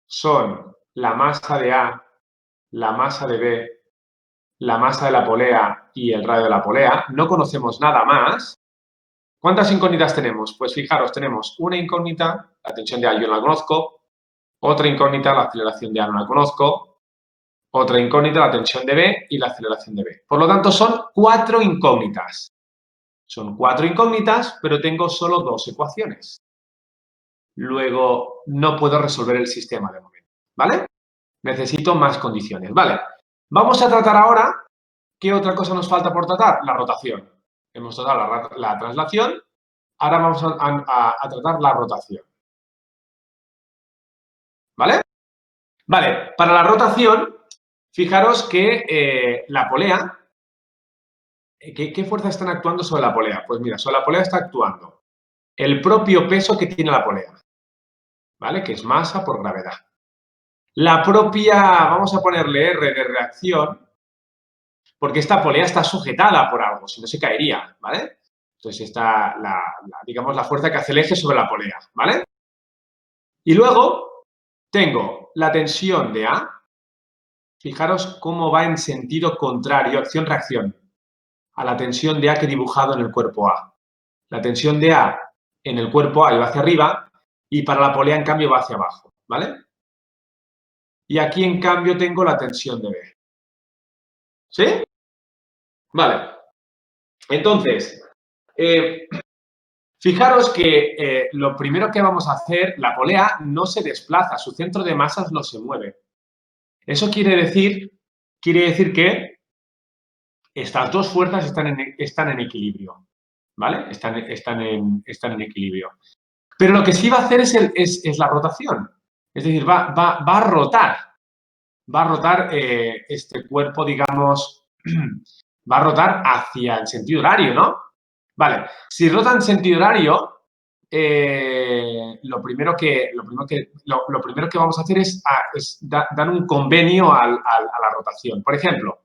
son la masa de A, la masa de B, la masa de la polea y el radio de la polea, no conocemos nada más. ¿Cuántas incógnitas tenemos? Pues fijaros, tenemos una incógnita, la tensión de A yo no la conozco, otra incógnita, la aceleración de A no la conozco, otra incógnita, la tensión de B y la aceleración de B. Por lo tanto, son 4 incógnitas. Son 4 incógnitas, pero tengo solo 2 ecuaciones. Luego, no puedo resolver el sistema de momento, ¿vale? Necesito más condiciones, ¿vale? Vamos a tratar ahora, ¿qué otra cosa nos falta por tratar? La rotación. Hemos tratado la traslación, ahora vamos a tratar la rotación. ¿Vale? Vale, para la rotación, fijaros que la polea, ¿qué fuerzas están actuando sobre la polea? Pues mira, sobre la polea está actuando el propio peso que tiene la polea, ¿vale? Que es masa por gravedad. La propia, vamos a ponerle R de reacción, porque esta polea está sujetada por algo, si no se caería, ¿vale? Entonces está, digamos, la fuerza que hace el eje sobre la polea, ¿vale? Y luego tengo la tensión de A. Fijaros cómo va en sentido contrario, acción-reacción, a la tensión de A que he dibujado en el cuerpo A. La tensión de A en el cuerpo A iba hacia arriba y para la polea, en cambio, va hacia abajo, ¿vale? Y aquí, en cambio, tengo la tensión de B. ¿Sí? Vale. Entonces, fijaros que lo primero que vamos a hacer, la polea no se desplaza, su centro de masas no se mueve. Eso quiere decir que estas dos fuerzas están en equilibrio, ¿vale? Están en equilibrio. Pero lo que sí va a hacer es la rotación. Es decir, va a rotar. Va a rotar este cuerpo, digamos, va a rotar hacia el sentido horario, ¿no? Vale, si rota en sentido horario, lo primero que vamos a hacer es dar un convenio a la rotación. Por ejemplo,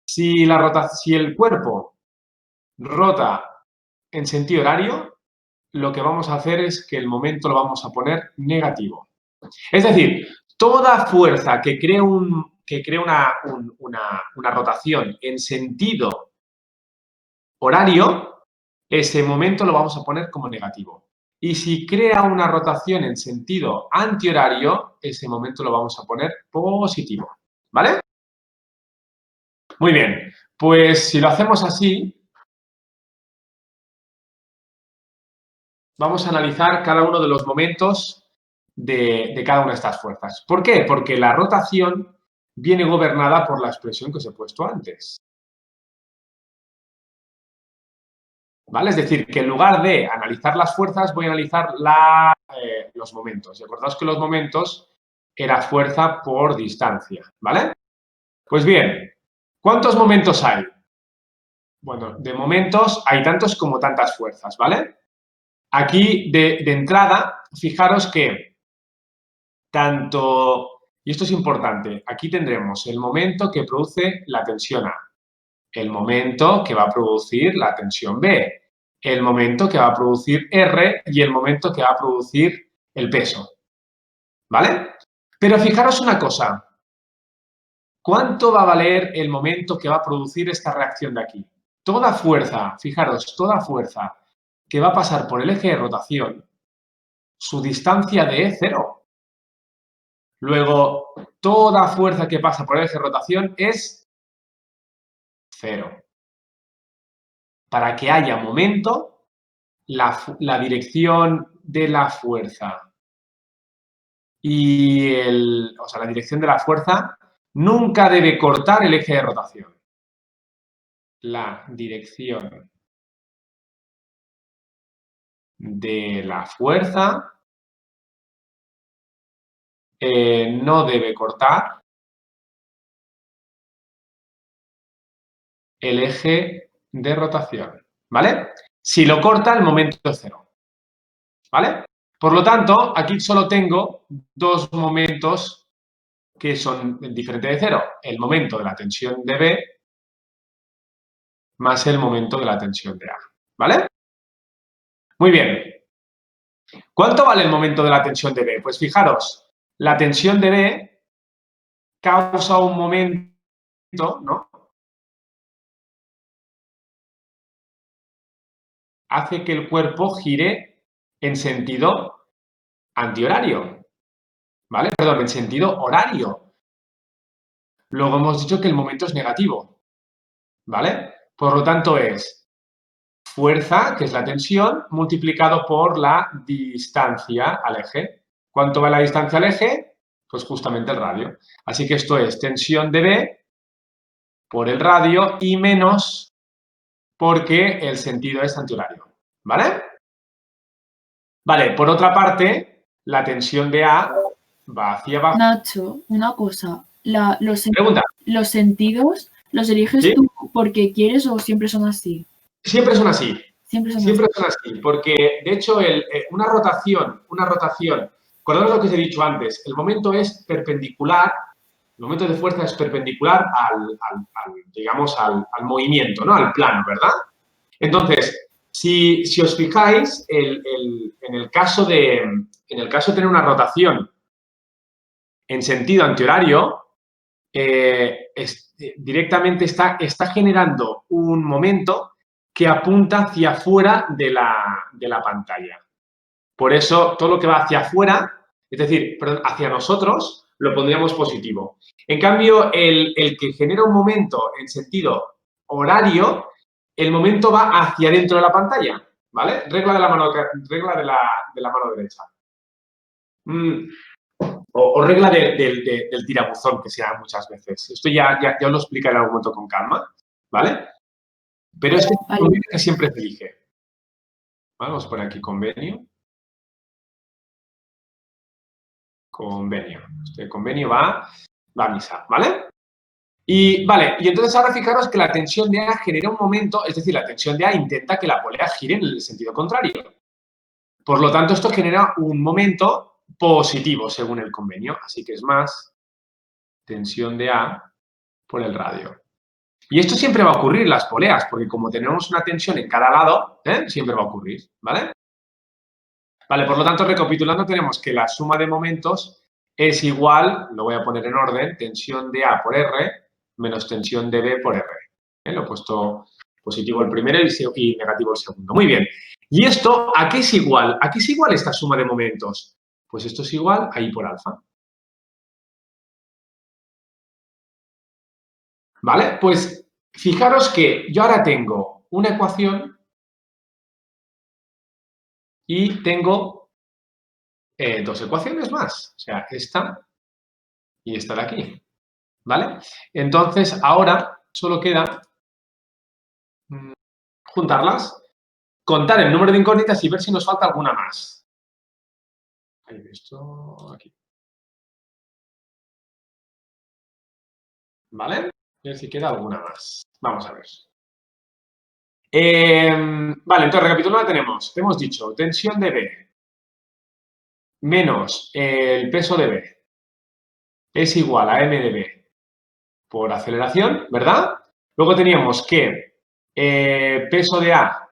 si el cuerpo rota en sentido horario, lo que vamos a hacer es que el momento lo vamos a poner negativo. Es decir, toda fuerza que cree una rotación en sentido horario, ese momento lo vamos a poner como negativo. Y si crea una rotación en sentido antihorario, ese momento lo vamos a poner positivo. ¿Vale? Muy bien. Pues si lo hacemos así, vamos a analizar cada uno de los momentos de cada una de estas fuerzas. ¿Por qué? Porque la rotación viene gobernada por la expresión que os he puesto antes. ¿Vale? Es decir, que en lugar de analizar las fuerzas, voy a analizar los momentos. Y acordaos que los momentos era fuerza por distancia, ¿vale? Pues bien, ¿cuántos momentos hay? Bueno, de momentos hay tantos como tantas fuerzas, ¿vale? Aquí, de entrada, fijaros que y esto es importante, aquí tendremos el momento que produce la tensión A, el momento que va a producir la tensión B, el momento que va a producir R y el momento que va a producir el peso. ¿Vale? Pero fijaros una cosa, ¿cuánto va a valer el momento que va a producir esta reacción de aquí? Toda fuerza, fijaros, toda fuerza que va a pasar por el eje de rotación, su distancia de E es 0. Luego, toda fuerza que pasa por el eje de rotación es 0. Para que haya momento, la dirección de la fuerza la dirección de la fuerza nunca debe cortar el eje de rotación. La dirección de la fuerza no debe cortar el eje de rotación, ¿vale? Si lo corta, el momento es 0, ¿vale? Por lo tanto, aquí solo tengo dos momentos que son diferentes de cero. El momento de la tensión de B más el momento de la tensión de A. ¿Vale? Muy bien. ¿Cuánto vale el momento de la tensión de B? Pues fijaros, la tensión de B causa un momento, ¿no? Hace que el cuerpo gire en sentido antihorario, ¿vale? Perdón, en sentido horario. Luego hemos dicho que el momento es negativo, ¿vale? Por lo tanto es fuerza, que es la tensión, multiplicado por la distancia al eje. ¿Cuánto va la distancia al eje? Pues justamente el radio. Así que esto es tensión de B por el radio y menos porque el sentido es antihorario, ¿vale? Vale, por otra parte, la tensión de A va hacia abajo. Nacho, una cosa. Pregunta. ¿Los sentidos los eliges ¿Sí? tú porque quieres o siempre son así? Siempre son así. Siempre son Siempre así. son así, porque de hecho una rotación, acordaos lo que os he dicho antes, el momento es perpendicular, el momento de fuerza es perpendicular digamos, al movimiento, ¿no? Al plano, ¿verdad? Entonces, si os fijáis, en el caso de tener una rotación en sentido antihorario, directamente está generando un momento que apunta hacia afuera de la pantalla. Por eso, todo lo que va hacia afuera, es decir, perdón, hacia nosotros, lo pondríamos positivo. En cambio, el que genera un momento en sentido horario, el momento va hacia dentro de la pantalla, ¿vale? Regla de la mano derecha. O regla del tirabuzón, que se da muchas veces. Esto ya os lo explicaré en algún momento con calma, ¿vale? Pero es un convenio que siempre se elige. Vamos a poner aquí convenio. Convenio. Este convenio va a misa, ¿vale? Y entonces ahora fijaros que la tensión de A genera un momento, es decir, la tensión de A intenta que la polea gire en el sentido contrario. Por lo tanto, esto genera un momento positivo según el convenio. Así que es más tensión de A por el radio. Y esto siempre va a ocurrir en las poleas, porque como tenemos una tensión en cada lado, siempre va a ocurrir, ¿vale? Vale, por lo tanto, recapitulando, tenemos que la suma de momentos es igual, lo voy a poner en orden, tensión de A por R menos tensión de B por R. Lo he puesto positivo el primero y negativo el segundo. Muy bien. ¿Y esto a qué es igual? ¿A qué es igual esta suma de momentos? Pues esto es igual a I por alfa. ¿Vale? Pues fijaros que yo ahora tengo una ecuación y tengo dos ecuaciones más. O sea, esta y esta de aquí. ¿Vale? Entonces, ahora solo queda juntarlas, contar el número de incógnitas y ver si nos falta alguna más. Esto aquí. ¿Vale? A ver si queda alguna más. Vamos a ver. Vale, entonces recapitulando tenemos. Te hemos dicho tensión de B menos el peso de B es igual a m de B por aceleración, ¿verdad? Luego teníamos que peso de A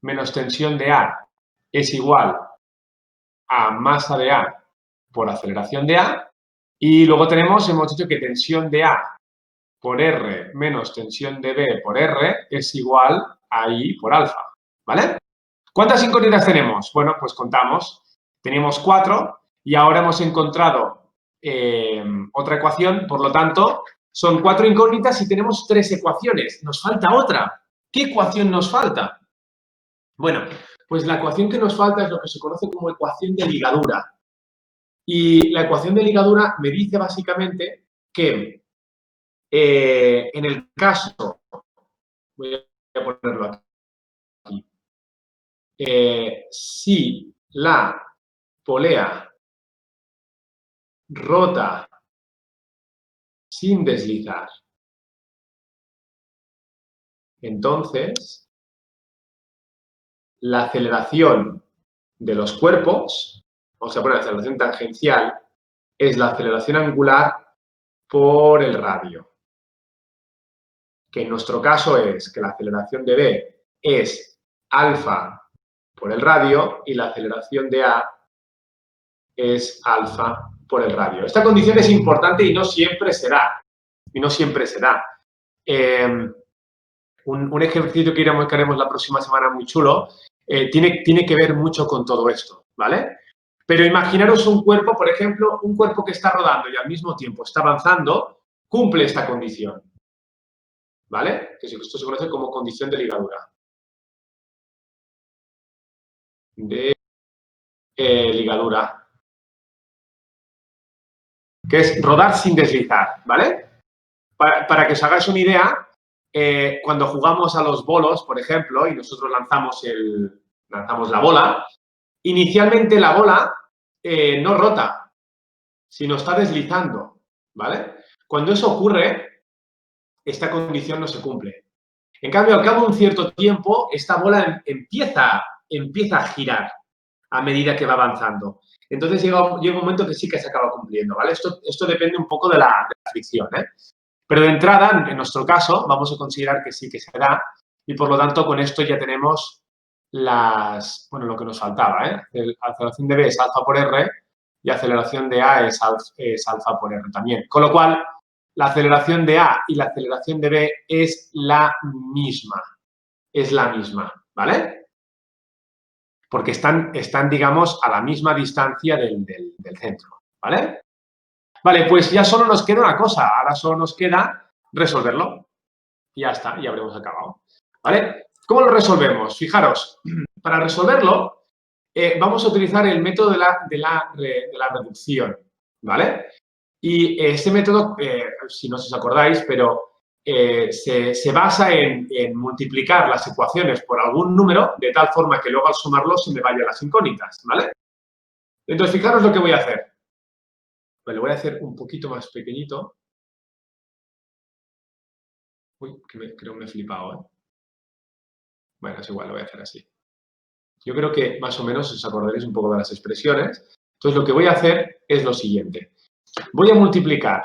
menos tensión de A es igual a masa de A por aceleración de A. Y luego hemos dicho que tensión de A por R menos tensión de B por R es igual a I por alfa, ¿vale? ¿Cuántas incógnitas tenemos? Bueno, pues contamos. Teníamos 4 y ahora hemos encontrado otra ecuación, por lo tanto, son 4 incógnitas y tenemos 3 ecuaciones. Nos falta otra. ¿Qué ecuación nos falta? Bueno, pues la ecuación que nos falta es lo que se conoce como ecuación de ligadura. Y la ecuación de ligadura me dice básicamente que en el caso, voy a ponerlo aquí, si la polea rota sin deslizar, entonces la aceleración de los cuerpos, vamos a poner la aceleración tangencial, es la aceleración angular por el radio. Que en nuestro caso es que la aceleración de B es alfa por el radio y la aceleración de A es alfa por el radio. Esta condición es importante y no siempre se da. Un ejercicio que haremos la próxima semana muy chulo tiene que ver mucho con todo esto, ¿vale? Pero imaginaros un cuerpo, por ejemplo, un cuerpo que está rodando y al mismo tiempo está avanzando, cumple esta condición, ¿vale? Esto se conoce como condición de ligadura. Ligadura. Que es rodar sin deslizar, ¿vale? Para que os hagáis una idea, cuando jugamos a los bolos, por ejemplo, y nosotros lanzamos la bola, inicialmente la bola no rota, sino está deslizando, ¿vale? Cuando eso ocurre, esta condición no se cumple. En cambio, al cabo de un cierto tiempo, esta bola empieza a girar a medida que va avanzando. Entonces llega un momento que sí que se acaba cumpliendo, ¿vale? Esto depende un poco de la fricción, ¿eh? Pero de entrada, en nuestro caso, vamos a considerar que sí que se da y, por lo tanto, con esto ya tenemos lo que nos faltaba, ¿eh? La aceleración de B es alfa por R y aceleración de A es alfa por R también. Con lo cual, la aceleración de A y la aceleración de B es la misma. Es la misma, ¿vale? Porque están digamos, a la misma distancia del centro, ¿vale? Vale, pues ya solo nos queda una cosa. Ahora solo nos queda resolverlo. Y ya está, ya habremos acabado. ¿Vale? ¿Cómo lo resolvemos? Fijaros, para resolverlo vamos a utilizar el método de la reducción, ¿vale? Y este método, si no os acordáis, pero se basa en multiplicar las ecuaciones por algún número de tal forma que luego al sumarlo se me vayan las incógnitas, ¿vale? Entonces, fijaros lo que voy a hacer. Pues lo voy a hacer un poquito más pequeñito. Uy, creo que me he flipado, ¿eh? Bueno, es igual, lo voy a hacer así. Yo creo que más o menos os acordaréis un poco de las expresiones. Entonces, lo que voy a hacer es lo siguiente. Voy a multiplicar.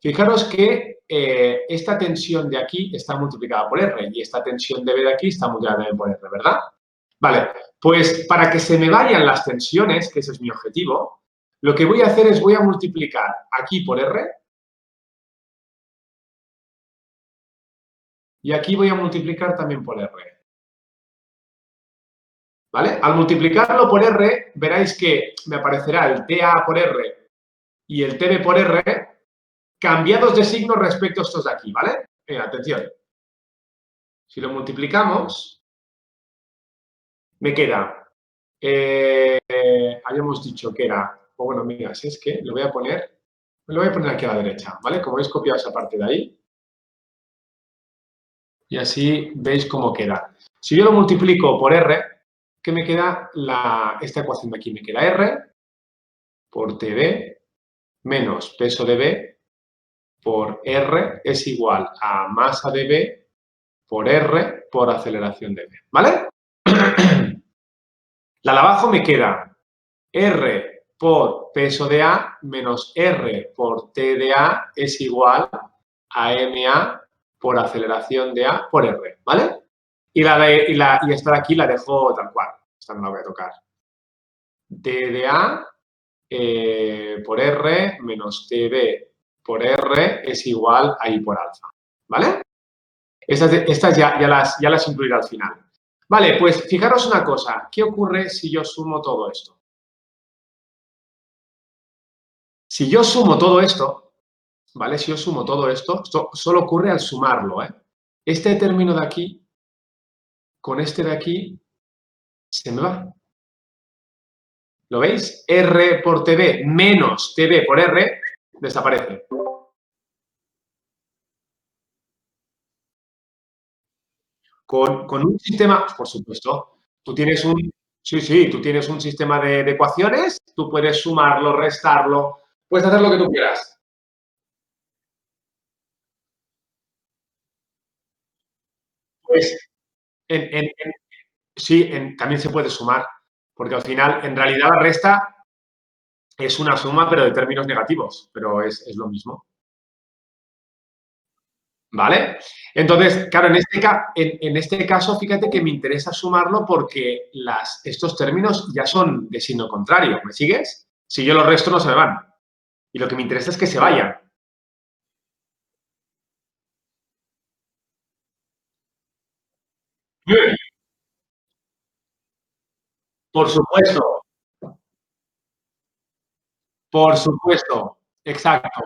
Fijaros que esta tensión de aquí está multiplicada por R y esta tensión de B de aquí está multiplicada también por R, ¿verdad? Vale, pues para que se me vayan las tensiones, que ese es mi objetivo, lo que voy a hacer es voy a multiplicar aquí por R y aquí voy a multiplicar también por R. ¿Vale? Al multiplicarlo por R, veréis que me aparecerá el TA por R y el TB por R cambiados de signo respecto a estos de aquí, ¿vale? Mira, atención. Si lo multiplicamos, me queda, habíamos dicho que era, o bueno, mira, si es que lo voy a poner aquí a la derecha, ¿vale? Como habéis copiado esa parte de ahí. Y así veis cómo queda. Si yo lo multiplico por R, ¿qué me queda? Esta ecuación de aquí me queda R por TB menos peso de B por R es igual a masa de B por R por aceleración de B, ¿vale? La de abajo me queda R por peso de A menos R por T de A es igual a MA por aceleración de A por R, ¿vale? Y esta de aquí la dejo tal cual, esta no la voy a tocar. T de A por R menos TB por R es igual a I por alfa, ¿vale? Estas ya las incluiré al final. Vale, pues fijaros una cosa. ¿Qué ocurre si yo sumo todo esto? Si yo sumo todo esto, ¿vale? Si yo sumo todo esto solo ocurre al sumarlo, ¿eh? Este término de aquí con este de aquí se me va. ¿Lo veis? R por TB menos TB por R desaparece. Con un sistema, por supuesto, tú tienes tú tienes un sistema de ecuaciones, tú puedes sumarlo, restarlo, puedes hacer lo que tú quieras. Pues, sí, también se puede sumar. Porque al final, en realidad, la resta es una suma, pero de términos negativos, pero es lo mismo. ¿Vale? Entonces, claro, en este caso, fíjate que me interesa sumarlo porque estos términos ya son de signo contrario. ¿Me sigues? Si yo los resto no se me van. Y lo que me interesa es que se vayan. Bien. Por supuesto, por supuesto. Exacto.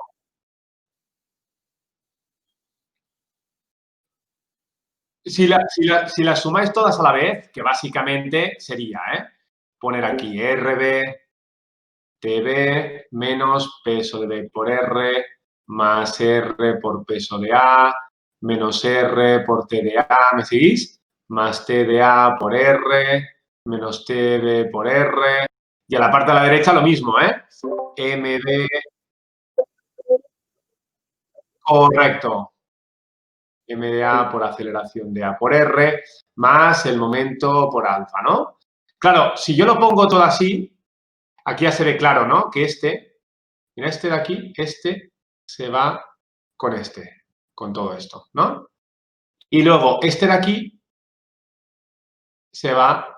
Si la sumáis todas a la vez, que básicamente sería, poner aquí RB, TB menos peso de B por R más R por peso de A menos R por T de A, ¿me seguís? Más T de A por R menos TB por R. Y a la parte de la derecha lo mismo, MB, correcto. MDA por aceleración de A por R, más el momento por alfa, ¿no? Claro, si yo lo pongo todo así, aquí ya se ve claro, ¿no? Que mira, este de aquí, este se va con todo esto, ¿no? Y luego este de aquí se va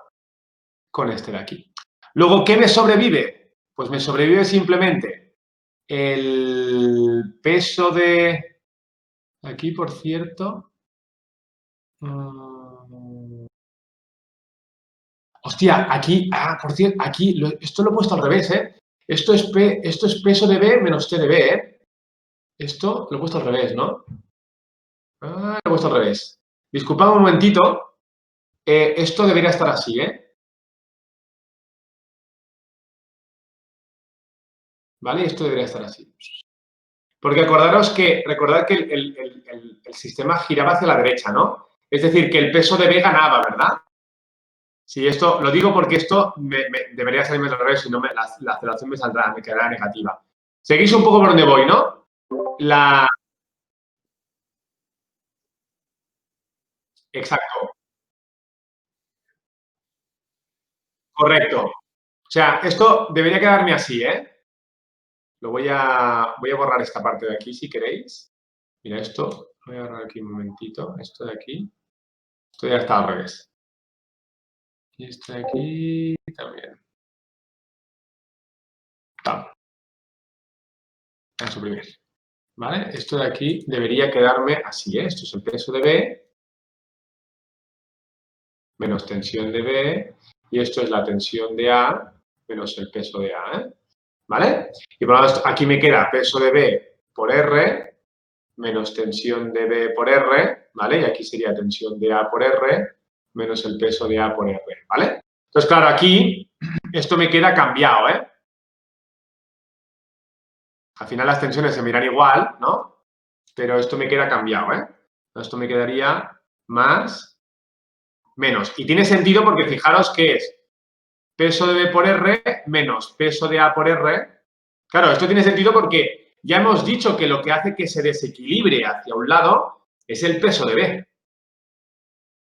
con este de aquí. Luego, ¿qué me sobrevive? Pues me sobrevive simplemente el peso de... Aquí, por cierto... Hostia, aquí, por cierto, aquí, esto lo he puesto al revés, ¿eh? Esto es peso de B menos T de B, ¿eh? Esto lo he puesto al revés, ¿no? Lo he puesto al revés. Disculpad un momentito. Esto debería estar así, ¿eh? ¿Vale? Esto debería estar así. Porque recordad que el sistema giraba hacia la derecha, ¿no? Es decir, que el peso de B ganaba, ¿verdad? Sí, esto lo digo porque esto debería salirme al revés, si no la aceleración me quedará negativa. Seguís un poco por donde voy, ¿no? Exacto, correcto. O sea, esto debería quedarme así, ¿eh? Voy a borrar esta parte de aquí si queréis. Mira, esto, voy a borrar aquí un momentito. Esto de aquí, esto ya está al revés. Y esto de aquí también. Tam, a suprimir. ¿Vale? Esto de aquí debería quedarme así, ¿eh? Esto es el peso de B menos tensión de B y esto es la tensión de A menos el peso de A, ¿eh? ¿Vale? Y por lo tanto, aquí me queda peso de B por R menos tensión de B por R, ¿vale? Y aquí sería tensión de A por R menos el peso de A por R, ¿vale? Entonces, claro, aquí esto me queda cambiado, ¿eh? Al final las tensiones se miran igual, ¿no? Pero esto me queda cambiado, ¿eh? Esto me quedaría más, menos. Y tiene sentido porque fijaros que es peso de B por R menos peso de A por R. Claro, esto tiene sentido porque ya hemos dicho que lo que hace que se desequilibre hacia un lado es el peso de B.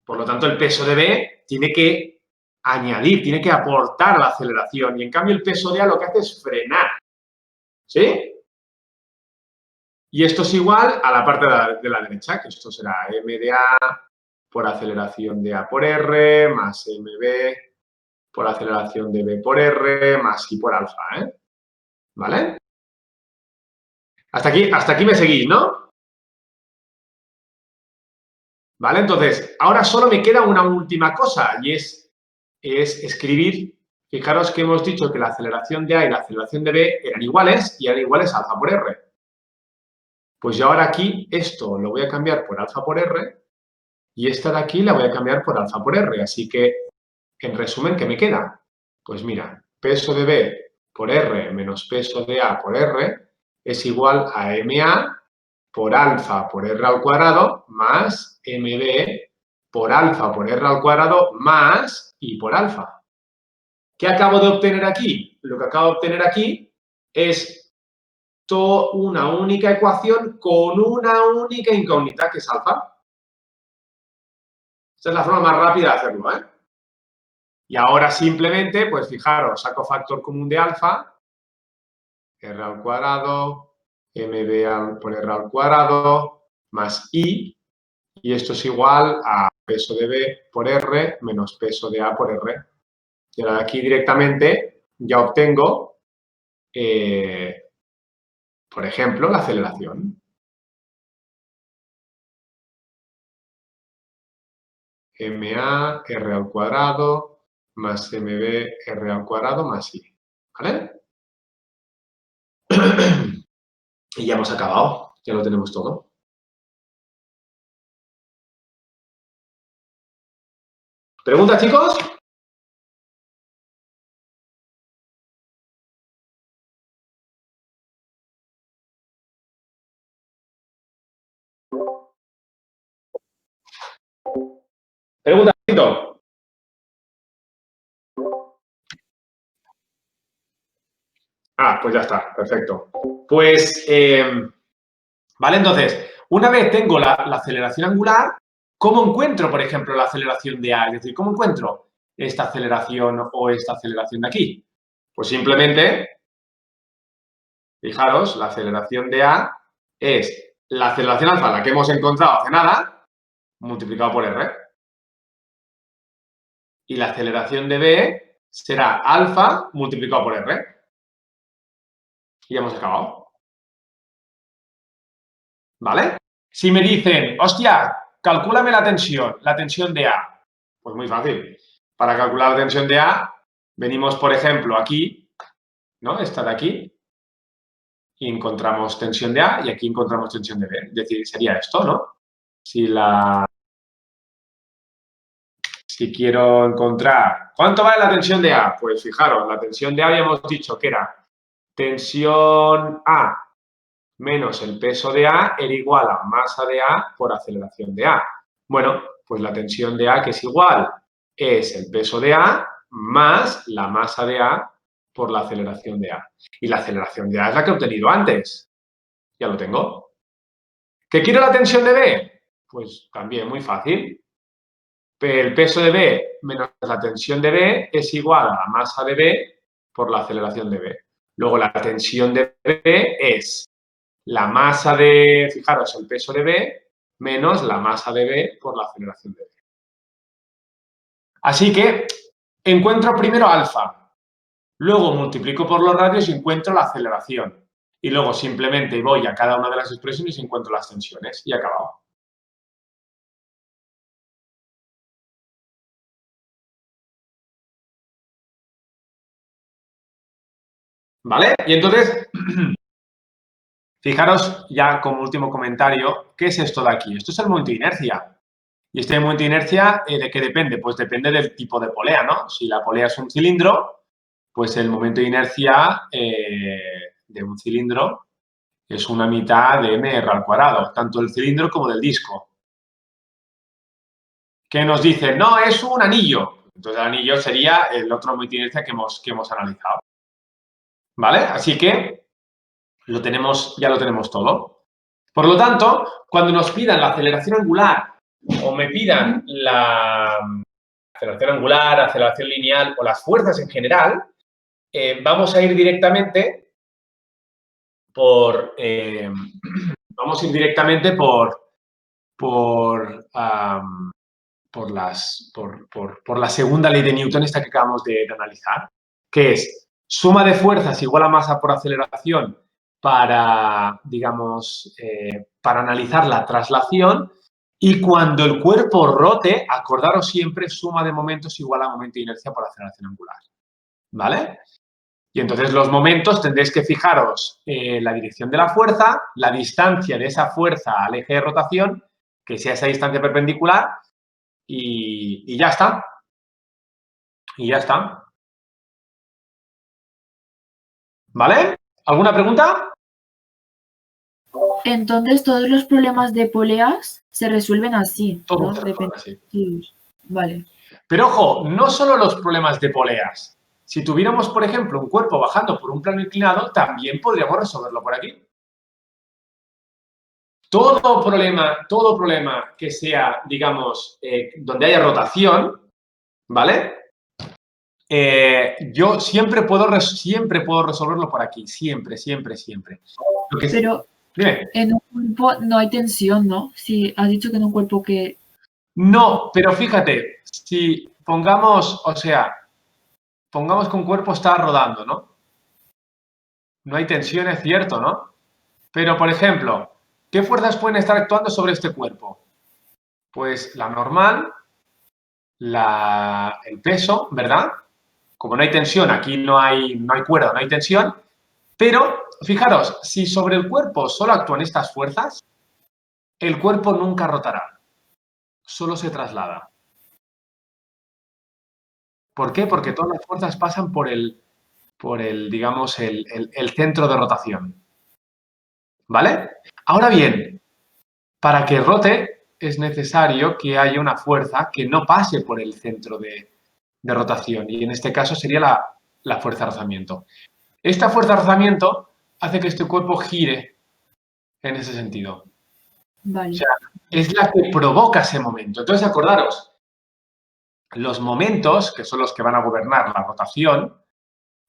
Por lo tanto, el peso de B tiene que añadir, tiene que aportar a la aceleración y en cambio el peso de A lo que hace es frenar. ¿Sí? Y esto es igual a la parte de la derecha, que esto será m de A por aceleración de A por R más mb por aceleración de B por R más I por alfa, ¿eh? ¿Vale? Hasta aquí me seguís, ¿no? ¿Vale? Entonces, ahora solo me queda una última cosa y es escribir. Fijaros que hemos dicho que la aceleración de A y la aceleración de B eran iguales y eran iguales a alfa por R. Pues yo ahora aquí esto lo voy a cambiar por alfa por R y esta de aquí la voy a cambiar por alfa por R. Así que, en resumen, ¿qué me queda? Pues mira, peso de B por R menos peso de A por R es igual a MA por alfa por R al cuadrado más MB por alfa por R al cuadrado más I por alfa. ¿Qué acabo de obtener aquí? Lo que acabo de obtener aquí es una única ecuación con una única incógnita, que es alfa. Esta es la forma más rápida de hacerlo, ¿eh? Y ahora simplemente, pues fijaros, saco factor común de alfa, r al cuadrado, mb por r al cuadrado, más i, y esto es igual a peso de b por r menos peso de a por r. Y ahora de aquí directamente ya obtengo, por ejemplo, la aceleración. ma r al cuadrado más mb r al cuadrado más i. ¿Vale? Y ya hemos acabado, ya lo tenemos todo. ¿Preguntas, chicos? ¿Preguntas, Tito? Pues ya está, perfecto. Pues, vale, entonces, una vez tengo la aceleración angular, ¿cómo encuentro, por ejemplo, la aceleración de A? Es decir, ¿cómo encuentro esta aceleración o esta aceleración de aquí? Pues simplemente, fijaros, la aceleración de A es la aceleración alfa, la que hemos encontrado hace nada, multiplicado por R. Y la aceleración de B será alfa multiplicado por R. Y ya hemos acabado. ¿Vale? Si me dicen, hostia, calcúlame la tensión de A. Pues muy fácil. Para calcular la tensión de A, venimos, por ejemplo, aquí, ¿no? Esta de aquí, y encontramos tensión de A y aquí encontramos tensión de B. Es decir, sería esto, ¿no? Si quiero encontrar, ¿cuánto vale la tensión de A? Pues fijaros, la tensión de A habíamos dicho que era tensión A menos el peso de A era igual a masa de A por aceleración de A. Bueno, pues la tensión de A, que es igual, es el peso de A más la masa de A por la aceleración de A. Y la aceleración de A es la que he obtenido antes. Ya lo tengo. ¿Que quiero la tensión de B? Pues también muy fácil. El peso de B menos la tensión de B es igual a la masa de B por la aceleración de B. Luego la tensión de B es la masa de, fijaros, el peso de B menos la masa de B por la aceleración de B. Así que encuentro primero alfa, luego multiplico por los radios y encuentro la aceleración. Y luego simplemente voy a cada una de las expresiones y encuentro las tensiones. Y he acabado. ¿Vale? Y entonces, fijaros ya como último comentario, ¿qué es esto de aquí? Esto es el momento de inercia. Y este momento de inercia, ¿de qué depende? Pues depende del tipo de polea, ¿no? Si la polea es un cilindro, pues el momento de inercia de un cilindro es una mitad de mr al cuadrado, tanto del cilindro como del disco. ¿Qué nos dice? No, es un anillo. Entonces el anillo sería el otro momento de inercia que hemos analizado. ¿Vale? Así que ya lo tenemos todo. Por lo tanto, cuando nos pidan la aceleración angular o me pidan la aceleración angular, aceleración lineal o las fuerzas en general, vamos a ir directamente por la segunda ley de Newton, esta que acabamos de analizar, que es suma de fuerzas igual a masa por aceleración para, digamos, para analizar la traslación, y cuando el cuerpo rote, acordaros siempre suma de momentos igual a momento de inercia por aceleración angular. ¿Vale? Y entonces los momentos tendréis que fijaros la dirección de la fuerza, la distancia de esa fuerza al eje de rotación, que sea esa distancia perpendicular, y ya está. Y ya está. ¿Vale? ¿Alguna pregunta? Entonces, todos los problemas de poleas se resuelven así, Todo ¿no? se resuelve así. Sí. Vale. Pero ojo, no solo los problemas de poleas. Si tuviéramos, por ejemplo, un cuerpo bajando por un plano inclinado, también podríamos resolverlo por aquí. Todo problema que sea, digamos, donde haya rotación, ¿vale? yo siempre puedo resolverlo por aquí, siempre. Pero Dime. en un cuerpo no hay tensión, ¿no? Si has dicho que en un cuerpo que... No, pero fíjate, si pongamos que un cuerpo está rodando, ¿no? No hay tensión, es cierto, ¿no? Pero, por ejemplo, ¿qué fuerzas pueden estar actuando sobre este cuerpo? Pues la normal, el peso, ¿verdad? Como no hay tensión, aquí no hay cuerda, no hay tensión. Pero, fijaros, si sobre el cuerpo solo actúan estas fuerzas, el cuerpo nunca rotará, solo se traslada. ¿Por qué? Porque todas las fuerzas pasan por digamos, el centro de rotación. ¿Vale? Ahora bien, para que rote es necesario que haya una fuerza que no pase por el centro de rotación y en este caso sería la fuerza de rozamiento. Esta fuerza de rozamiento hace que este cuerpo gire en ese sentido. Vale. O sea, es la que provoca ese momento. Entonces, acordaros, los momentos, que son los que van a gobernar la rotación,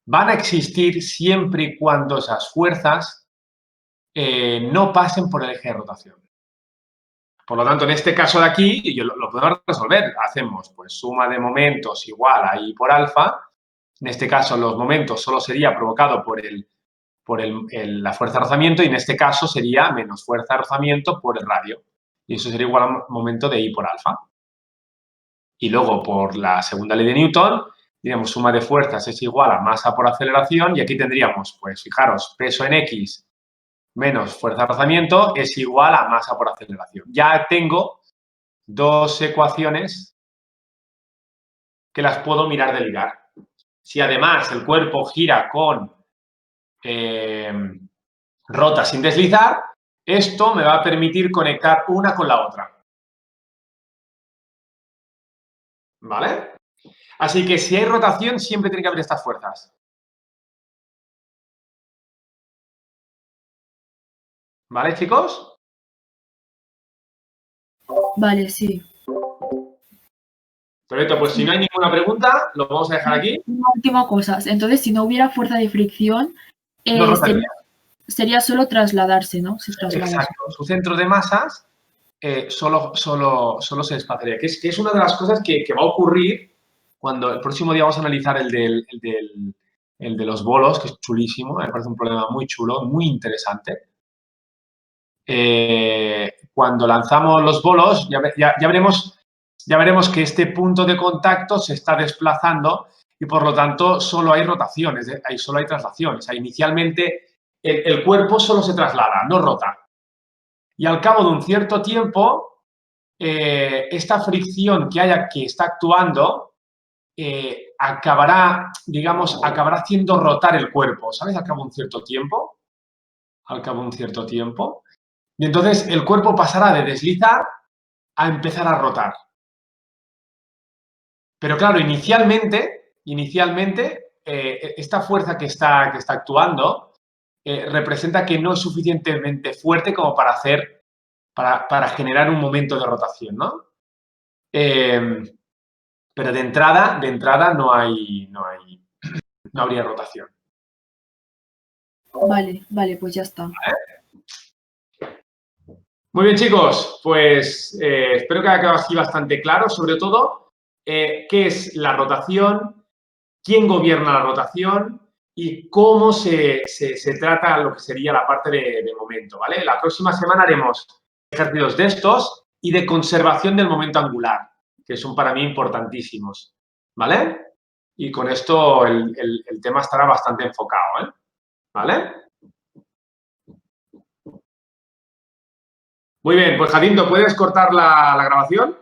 van a existir siempre y cuando esas fuerzas no pasen por el eje de rotación. Por lo tanto, en este caso de aquí, lo podemos resolver. Hacemos pues suma de momentos igual a I por alfa. En este caso, los momentos solo sería provocado por la fuerza de rozamiento y en este caso sería menos fuerza de rozamiento por el radio. Y eso sería igual a momento de I por alfa. Y luego, por la segunda ley de Newton, diríamos suma de fuerzas es igual a masa por aceleración y aquí tendríamos, pues fijaros, peso en X menos fuerza de rozamiento es igual a masa por aceleración. Ya tengo dos ecuaciones que las puedo mirar de ligar. Si además el cuerpo gira con rota sin deslizar, esto me va a permitir conectar una con la otra. ¿Vale? Así que si hay rotación, siempre tiene que haber estas fuerzas. ¿Vale, chicos? Vale, sí. Perfecto, pues si no hay ninguna pregunta, lo vamos a dejar aquí. Una última cosa. Entonces, si no hubiera fuerza de fricción, No rotaría. sería solo trasladarse, ¿no? Se traslada. Exacto. Su centro de masas solo se desplazaría. Que es una de las cosas que va a ocurrir cuando el próximo día vamos a analizar el de los bolos, que es chulísimo. Me parece un problema muy chulo, muy interesante. Cuando lanzamos los bolos, ya veremos que este punto de contacto se está desplazando y, por lo tanto, solo hay rotaciones, solo hay traslaciones. O sea, inicialmente, el cuerpo solo se traslada, no rota. Y al cabo de un cierto tiempo, esta fricción que está actuando acabará haciendo rotar el cuerpo, ¿sabes? Al cabo de un cierto tiempo. Al cabo de un cierto tiempo. Y entonces el cuerpo pasará de deslizar a empezar a rotar. Pero claro, inicialmente esta fuerza que está actuando representa que no es suficientemente fuerte como para generar un momento de rotación, ¿no? Pero de entrada no habría rotación. Vale, pues ya está. Muy bien, chicos, pues espero que haya quedado así bastante claro, sobre todo, qué es la rotación, quién gobierna la rotación y cómo se trata lo que sería la parte de momento, ¿vale? La próxima semana haremos ejercicios de estos y de conservación del momento angular, que son para mí importantísimos, ¿vale? Y con esto el tema estará bastante enfocado, ¿eh? ¿Vale? Muy bien, pues Jacinto, ¿puedes cortar la grabación?